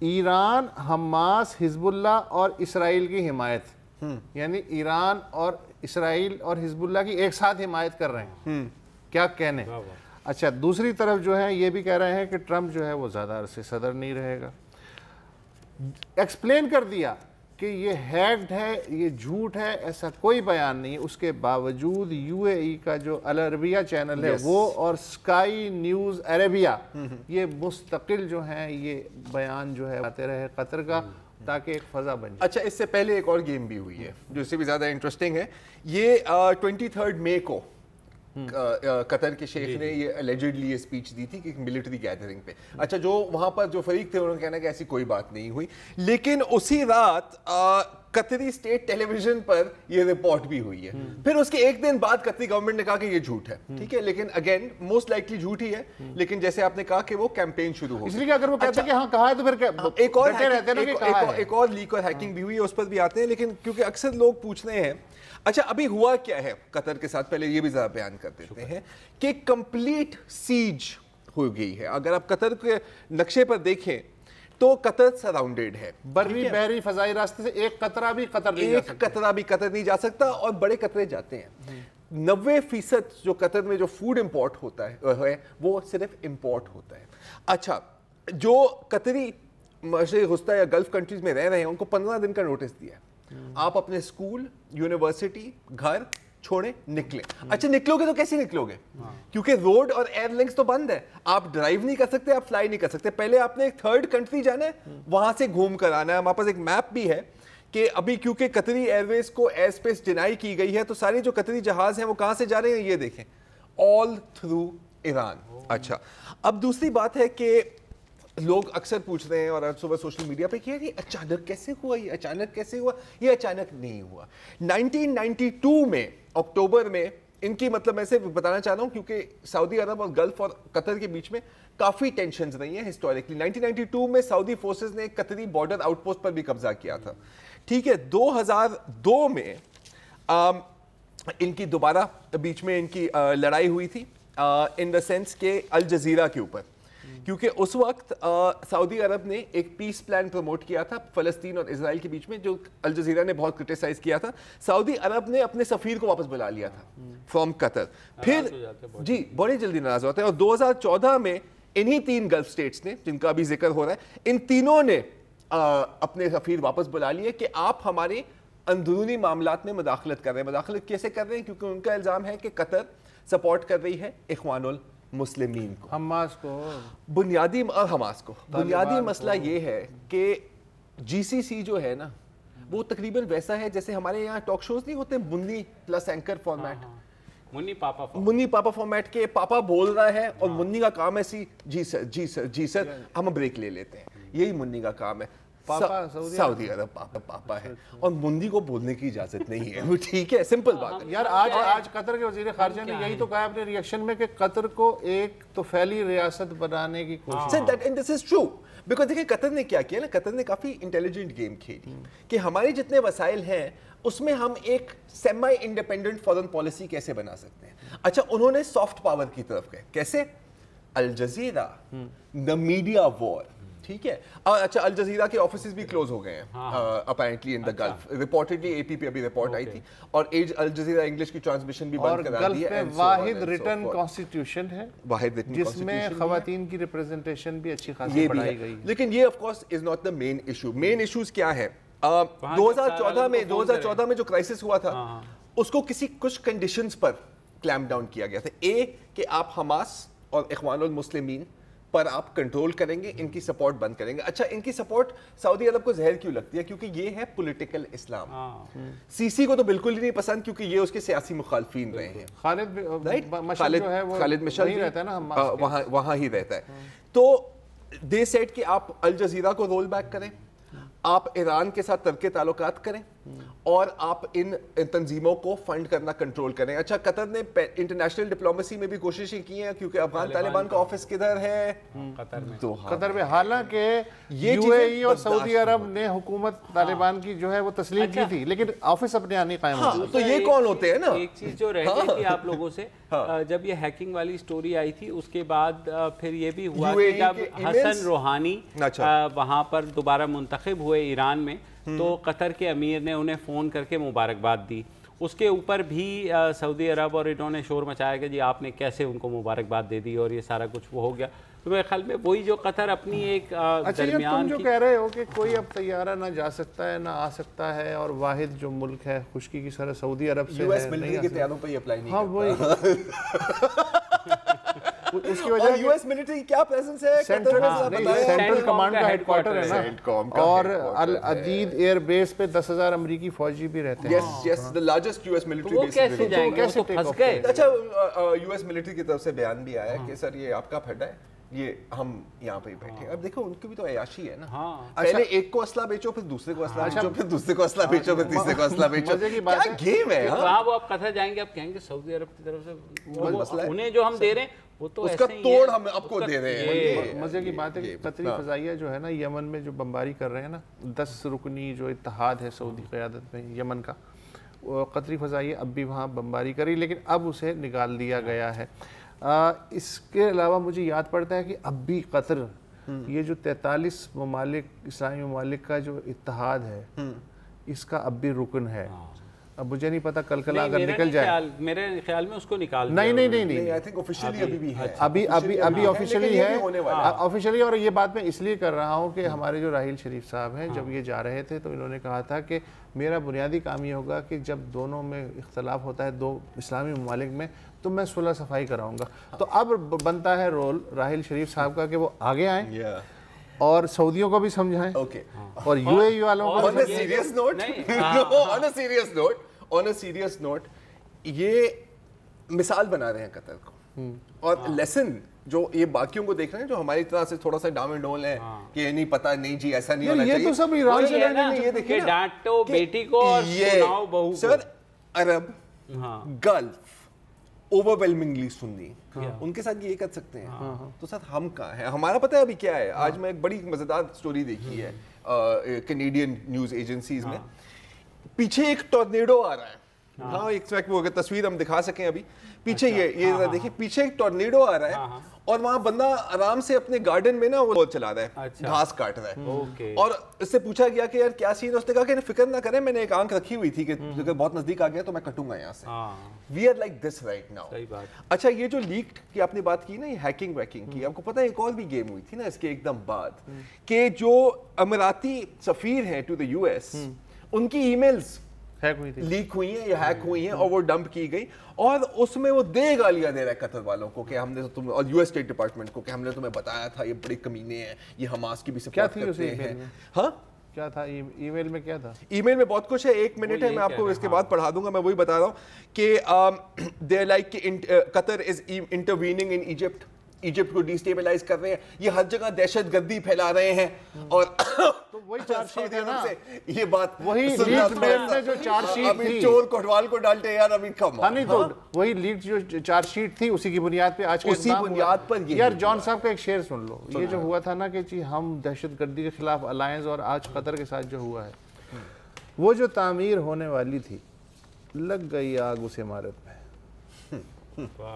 Speaker 1: ایران، حماس، حزب اللہ اور اسرائیل کی حمایت، یعنی ایران اور اسرائیل اور حزب اللہ کی ایک ساتھ حمایت کر رہے ہیں، کیا کہنے۔ اچھا دوسری طرف جو ہے یہ بھی کہہ رہے ہیں کہ ٹرمپ جو ہے وہ زیادہ عرصے صدر نہیں رہے گا۔ ایکسپلین کر دیا کہ یہ ہیکڈ ہے، یہ جھوٹ ہے، ایسا کوئی بیان نہیں ہے۔ اس کے باوجود یو اے ای کا جو العربیہ چینل ہے وہ اور اسکائی نیوز عربیہ یہ مستقل جو ہیں یہ بیان جو ہے آتے رہے قطر کا، تاکہ ایک فضا بن جائے۔
Speaker 3: اچھا اس سے پہلے ایک اور گیم بھی ہوئی ہے جو اس سے بھی زیادہ انٹرسٹنگ ہے۔ یہ 23 مئی کو قطر کے شیخ نے یہ الیجڈلی یہ اسپیچ دی تھی کہ ملٹری گیدرنگ پہ۔ اچھا جو وہاں پر جو فریق تھے انہوں نے کہنا کہ ایسی کوئی بات نہیں ہوئی، لیکن اسی رات قطری اسٹیٹ ٹیلی ویژن پر یہ رپورٹ بھی ہوئی ہے۔ پھر اس کے ایک دن بعد قطری گورنمنٹ نے کہا کہ یہ جھوٹ ہے، ٹھیک ہے، لیکن اگین موسٹ لائکلی جھوٹ ہی ہے، لیکن جیسے آپ نے کہا کہ وہ کیمپین شروع ہو،
Speaker 1: اس لیے کہ اگر وہ کہتے ہیں کہ ہاں کہا ہے تو پھر
Speaker 3: ایک اور لیک اور ہیکنگ بھی ہوئی ہے، اس پر بھی آتے ہیں، لیکن کیونکہ اکثر لوگ پوچھ رہے ہیں۔ اچھا ابھی ہوا کیا ہے قطر کے ساتھ، پہلے یہ بھی ذرا بیان کر دیتے ہیں کہ کمپلیٹ سیج ہو گئی ہے۔ اگر آپ قطر کے نقشے پر دیکھیں تو قطر سراؤنڈیڈ ہے،
Speaker 1: بری بحری فضائی راستے سے ایک قطرہ بھی قطر
Speaker 3: نہیں جا سکتا، اور بڑے قطرے جاتے ہیں۔ 90% جو قطر میں جو فوڈ امپورٹ ہوتا ہے وہ صرف امپورٹ ہوتا ہے۔ اچھا جو قطری مشرق وسطیٰ یا گلف کنٹریز میں رہ رہے ہیں ان کو 15 دن کا نوٹس دیا ہے، آپ اپنے اسکول، یونیورسٹی، گھر چھوڑیں، نکلیں۔ اچھا نکلو گے تو کیسے نکلو گے؟ کیونکہ روڈ اور ایئر لنکس تو بند ہے، آپ ڈرائیو نہیں کر سکتے، آپ فلائی نہیں کر سکتے۔ پہلے آپ نے ایک تھرڈ کنٹری جانا ہے، وہاں سے گھوم کر آنا ہے۔ ہمارے پاس ایک میپ بھی ہے کہ ابھی کیونکہ قطری ایئر ویز کو ایئر اسپیس ڈینائی کی گئی ہے تو سارے جو قطری جہاز ہیں وہ کہاں سے جا رہے ہیں، یہ دیکھیں، آل تھرو ایران۔ اچھا اب دوسری بات ہے کہ لوگ اکثر پوچھ رہے ہیں اور آج صبح سوشل میڈیا پہ کہ یہ اچانک کیسے ہوا، یہ اچانک کیسے ہوا؟ یہ اچانک نہیں ہوا۔ 1992 میں اکتوبر میں ان کی مطلب میں سے بتانا چاہ رہا ہوں کیونکہ سعودی عرب اور گلف اور قطر کے بیچ میں کافی ٹینشنز رہی ہیں ہسٹوریکلی۔ 1992 میں سعودی فورسز نے قطری بارڈر آؤٹ پوسٹ پر بھی قبضہ کیا تھا، ٹھیک ہے۔ 2002 میں ان کی دوبارہ بیچ میں ان کی لڑائی ہوئی تھی ان دا سینس کہ الجزیرہ کے اوپر، کیونکہ اس وقت سعودی عرب نے ایک پیس پلان پروموٹ کیا تھا فلسطین اور اسرائیل کے بیچ میں، جو الجزیرہ نے بہت کرٹیسائز کیا تھا۔ سعودی عرب نے اپنے سفیر کو واپس بلا لیا تھا فرام قطر، پھر جی بڑی جلدی ناراض ہوتے ہیں، اور 2014 میں انہی 3 گلف سٹیٹس نے جن کا ابھی ذکر ہو رہا ہے، ان تینوں نے اپنے سفیر واپس بلا لیے کہ آپ ہمارے اندرونی معاملات میں مداخلت کر رہے ہیں۔ مداخلت کیسے کر رہے ہیں؟ کیونکہ ان کا الزام ہے کہ قطر سپورٹ کر رہی ہے اخوان المسلمین کو،
Speaker 1: حماس کو،
Speaker 3: حماس کو۔ بنیادی مسئلہ یہ ہے کہ جی سی سی جو ہے نا وہ تقریباً ویسا ہے جیسے ہمارے یہاں ٹاک شوز نہیں ہوتے، منی پلس اینکر فارمیٹ، منی پاپا فارمیٹ کے پاپا بول رہا ہے اور منی کا کام ہے جی سر جی سر جی سر، ہم بریک لے لیتے ہیں، یہی منی کا کام ہے۔ سعودی عرب پاپا ہے اور مندی کو بولنے کی اجازت نہیں ہے. ٹھیک ہے, سمپل بات ہے.
Speaker 1: یار آج قطر کے وزیر خارجہ نے یہی تو کہا اپنے ریئیکشن میں کہ قطر کو ایک تو پھیلی ریاست بنانے کی کوشش.
Speaker 3: And this is true because دیکھیں قطر نے کیا کیا نا, قطر نے کافی انٹیلیجنٹ گیم کھیلی کہ ہمارے جتنے وسائل ہیں اس میں ہم ایک سیمی انڈیپینڈنٹ فارن پالیسی کیسے بنا سکتے ہیں. اچھا انہوں نے سافٹ پاور کی طرف گئے. کیسے؟ الجزیرہ, دا میڈیا وار. ٹھیک ہے. اچھا الجزیرہ کے آفیسز بھی کلوز ہو گئے ہیں اپیرنٹلی ان دا گلف. رپورٹڈلی اے پی پہ ابھی رپورٹ آئی تھی اور الجزیرہ انگلش کی ٹرانسمیشن بھی بند کرا دی ہے.
Speaker 1: اور گلف میں واحد ریٹن کانسٹیٹیوشن ہے
Speaker 3: واحد ریٹن
Speaker 1: جس میں خواتین کی ریپرزنٹیشن بھی اچھی خاصی بڑھائی گئی ہے.
Speaker 3: لیکن یہ of course is not the main issue. Main issues کیا ہے؟ 2014 میں جو کرائسس ہوا تھا اس کو کچھ کنڈیشنز پر کلیمپ ڈاؤن کیا گیا تھا. اے کہ آپ حماس اور اخوان المسلمین پر آپ کنٹرول کریں گے, ان کی سپورٹ بند کریں گے. اچھا ان کی سپورٹ سعودی عرب کو زہر کیوں لگتی ہے؟ کیونکہ یہ ہے پولیٹیکل اسلام. سی سی کو تو بالکل ہی نہیں پسند کیونکہ یہ اس کے سیاسی مخالفین رہے ہیں. خالد مشعل وہاں ہی رہتا ہے. تو دے سیڈ کہ آپ الجزیرہ کو رول بیک کریں, آپ ایران کے ساتھ ترک تعلقات کریں اور آپ ان تنظیموں کو فنڈ کرنا کنٹرول کریں. اچھا قطر نے انٹرنیشنل ڈپلومیسی میں بھی کوششیں کی ہیں کیونکہ افغان طالبان کا آفس کدھر ہے؟
Speaker 1: قطر میں. حالانکہ یو اے ای اور سعودی عرب نے حکومت طالبان کی جو ہے وہ تسلیم کی تھی لیکن آفس اپنے آنے قائم ہوتے.
Speaker 3: تو یہ کون ہوتے ہیں نا؟
Speaker 2: ایک چیز جو رہ گئی تھی آپ لوگوں سے, جب یہ ہیکنگ والی سٹوری آئی تھی اس کے بعد پھر یہ بھی ہوا کہ جب حسن روحانی وہاں پر دوبارہ منتخب ہوئے ایران میں تو قطر کے امیر نے انہیں فون کر کے مبارکباد دی. اس کے اوپر بھی سعودی عرب اور انہوں نے شور مچایا کہ جی آپ نے کیسے ان کو مبارکباد دے دی اور یہ سارا کچھ وہ ہو گیا. تو میرے خیال میں وہی جو قطر اپنی ایک درمیان
Speaker 1: تم جو کہہ رہے ہو کہ کوئی اب طیارہ نہ جا سکتا ہے نہ آ سکتا ہے اور واحد جو ملک ہے خشکی کی سر سعودی عرب سے
Speaker 3: یو ایس ملٹری کے طیاروں پہ ہی اپلائی نہیں.
Speaker 1: ہاں وہی
Speaker 3: اس کی وجہ یو ایس ملٹری کی کیا پریزنس ہے؟
Speaker 1: سینٹرل کمانڈ کا ہیڈ کوارٹر ہے نا, اور العدید ایئر بیس پہ 10,000 امریکی فوجی بھی رہتے ہیں.
Speaker 3: یس the largest US military base.
Speaker 2: وہ کیسے جائیں گے؟ وہ تو پھنس گئے.
Speaker 3: اچھا US military کی طرف سے بیان بھی آیا کہ سر یہ آپ کا پھڈا ہے, یہ ہم یہاں پہ ہی بیٹھے. اب دیکھو ان کی بھی تو عیاشی ہے نا, پہلے ایک کو اسلحہ بیچو پھر دوسرے کو اسلحہ بیچو پھر دوسرے کو اسلحہ بیچو پھر تیسرے کو اسلحہ بیچو. کیا گیم ہے.
Speaker 2: وہاں وہ آپ قطر جائیں گے آپ کہیں گے سعودی عرب کی طرف سے انہیں جو ہم دے رہے ہیں وہ تو
Speaker 3: اس کا توڑ ہم آپ کو دے رہے ہیں.
Speaker 1: مزے کی بات ہے کہ قطری فضائیہ جو ہے نا یمن میں جو بمباری کر رہے ہیں نا, 10 رکنی جو اتحاد ہے سعودی قیادت میں یمن کا, قطری فضائیہ اب بھی وہاں بمباری کری لیکن اب اسے نکال دیا گیا ہے. اس کے علاوہ مجھے یاد پڑتا ہے کہ اب بھی قطر یہ جو 43 ممالک اسلامی ممالک کا جو اتحاد ہے اس کا اب بھی رکن ہے. اب مجھے نہیں پتا کل کل اگر نکل جائے,
Speaker 2: میرے خیال میں اس کو نکال
Speaker 1: نہیں
Speaker 3: I think officially ابھی بھی ہے,
Speaker 1: ابھی آفیشلی ہے آفیشلی. اور یہ بات میں اس لیے کر رہا ہوں کہ ہمارے جو راحیل شریف صاحب ہیں جب یہ جا رہے تھے تو انہوں نے کہا تھا کہ میرا بنیادی کام یہ ہوگا کہ جب دونوں میں اختلاف ہوتا ہے دو اسلامی ممالک میں تو میں صلح صفائی کراؤں گا. تو اب بنتا ہے رول راحیل شریف صاحب کا کہ وہ آگے آئیں اور سعودیوں کو بھی سمجھائیں اور یو اے ای والوں کو.
Speaker 3: on a serious note یہ مثال بنا رہے ہیں قطر کو اور لیسن جو یہ باقیوں کو دیکھ رہے ہیں جو ہماری طرح سے تھوڑا سا ڈاؤن اینڈ ڈول ہیں کہ یہ نہیں پتا نہیں جی ایسا نہیں ہونا چاہیے.
Speaker 1: یہ تو سب ایران سے
Speaker 2: یہ دیکھیں ڈانٹو بیٹی کو اور سناؤ بہو کو.
Speaker 3: سر عرب گلف اوورویلمنگلی سنی ان کے ساتھ یہ کر سکتے ہیں تو سر ہم کہاں ہیں؟ ہمارا پتہ ہے ابھی کیا ہے. آج میں ایک بڑی مزیدار سٹوری دیکھی ہے کینیڈین نیوز ایجنسیز میں, پیچھے ایک ٹورنیڈو آ رہا ہے. ہاں ایک وہ تصویر ہم دکھا سکیں ابھی پیچھے یہ دیکھیے پیچھے ایک ٹورنیڈو آ رہا ہے اور وہاں بندہ آرام سے اپنے گارڈن میں نا وہ چلا رہا ہے, گھاس کاٹ رہا ہے. اور اس سے پوچھا گیا کہ یار کیا سین ہے, اس نے کہا کہ فکر نہ کریں میں نے ایک آنکھ رکھی ہوئی تھی کہ اگر بہت نزدیک آ گیا تو میں کٹوں گا یہاں سے. We are like this right now. اچھا یہ جو لیک کی آپ نے بات کی نا یہ ہیکنگ ویکنگ کی, آپ کو پتا ہے ایک اور بھی گیم ہوئی تھی نا اس کے ایک دم بعد کہ جو اماراتی سفیر ہیں ٹو دا یو ایس ان کی ای میلز لیک ہوئی ہیں یا ہیک ہوئی ہیں اور وہ ڈمپ کی گئی اور اس میں وہ دے گالیاں دے رہا ہے قطر والوں کو کہ ہم نے تم اور یو ایس اسٹیٹ ڈپارٹمنٹ کو کہ ہم نے تمہیں بتایا تھا یہ بڑے کمینے ہیں, یہ حماس کی بھی سپورٹ کرتے ہیں. ہاں
Speaker 1: کیا تھا ای میل میں, کیا تھا
Speaker 3: ای میل میں؟ بہت کچھ ہے, 1 منٹ ہے میں آپ کو اس کے بعد پڑھا دوں گا. میں وہی بتا رہا ہوں کہ they like Qatar is intervening in Egypt Egypt کو ڈیسٹیبلائز کر رہے ہیں, یہ ہر جگہ دہشت گردی پھیلا رہے ہیں, اور
Speaker 1: تو وہی چارج شیٹ ہے نا,
Speaker 3: یہ بات
Speaker 1: وہی لیڈ میں جو چارج شیٹ تھی,
Speaker 3: چور کوٹوال کو ڈالتے یار ابھی کم,
Speaker 1: نہیں تو وہی لیڈ جو چارج شیٹ تھی اسی کی بنیاد پہ آج
Speaker 3: اسی بنیاد پر
Speaker 1: یار جان صاحب کا ایک شعر سن لو, یہ جو ہوا تھا نا کہ جی ہم دہشت گردی کے خلاف الائنس, اور آج قطر کے ساتھ جو ہوا ہے, وہ جو تعمیر ہونے والی تھی لگ گئی آگ اس عمارت میں.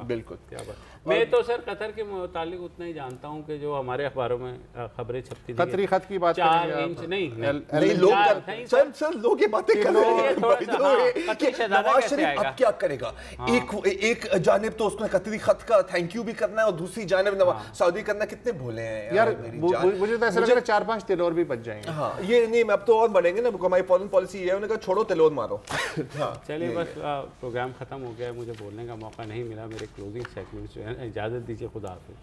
Speaker 3: بالکل,
Speaker 2: کیا بات. میں تو سر قطر کے متعلق اتنا ہی جانتا ہوں کہ جو ہمارے اخباروں میں خبریں چھپتی تھی,
Speaker 1: قطری خط کی بات
Speaker 2: کریں گے آپ, نہیں
Speaker 3: لوگ یہ باتیں کر رہے ہیں کہ نواز شریف اب کیا کرے گا, ایک جانب تو اس نے قطری خط کا تھینک یو بھی کرنا ہے, اور دوسری جانب سعودی کرنا, کتنے بھولے ہیں
Speaker 1: یار. مجھے تو ایسا لگ رہا ہے 4-5 تلور بھی بچ جائیں گے.
Speaker 3: ہاں یہ نہیں, اب تو اور بڑھیں گے نا, ہماری فورن پالیسی یہ ہے, انہوں نے کہا چھوڑو تلور مارو.
Speaker 2: چلیے بس پروگرام ختم ہو گیا, مجھے بولنے کا موقع نہیں ملا, میرے کلوزنگ سیگمنٹس جو ہے, اجازت دیجیے, خدا حافظ.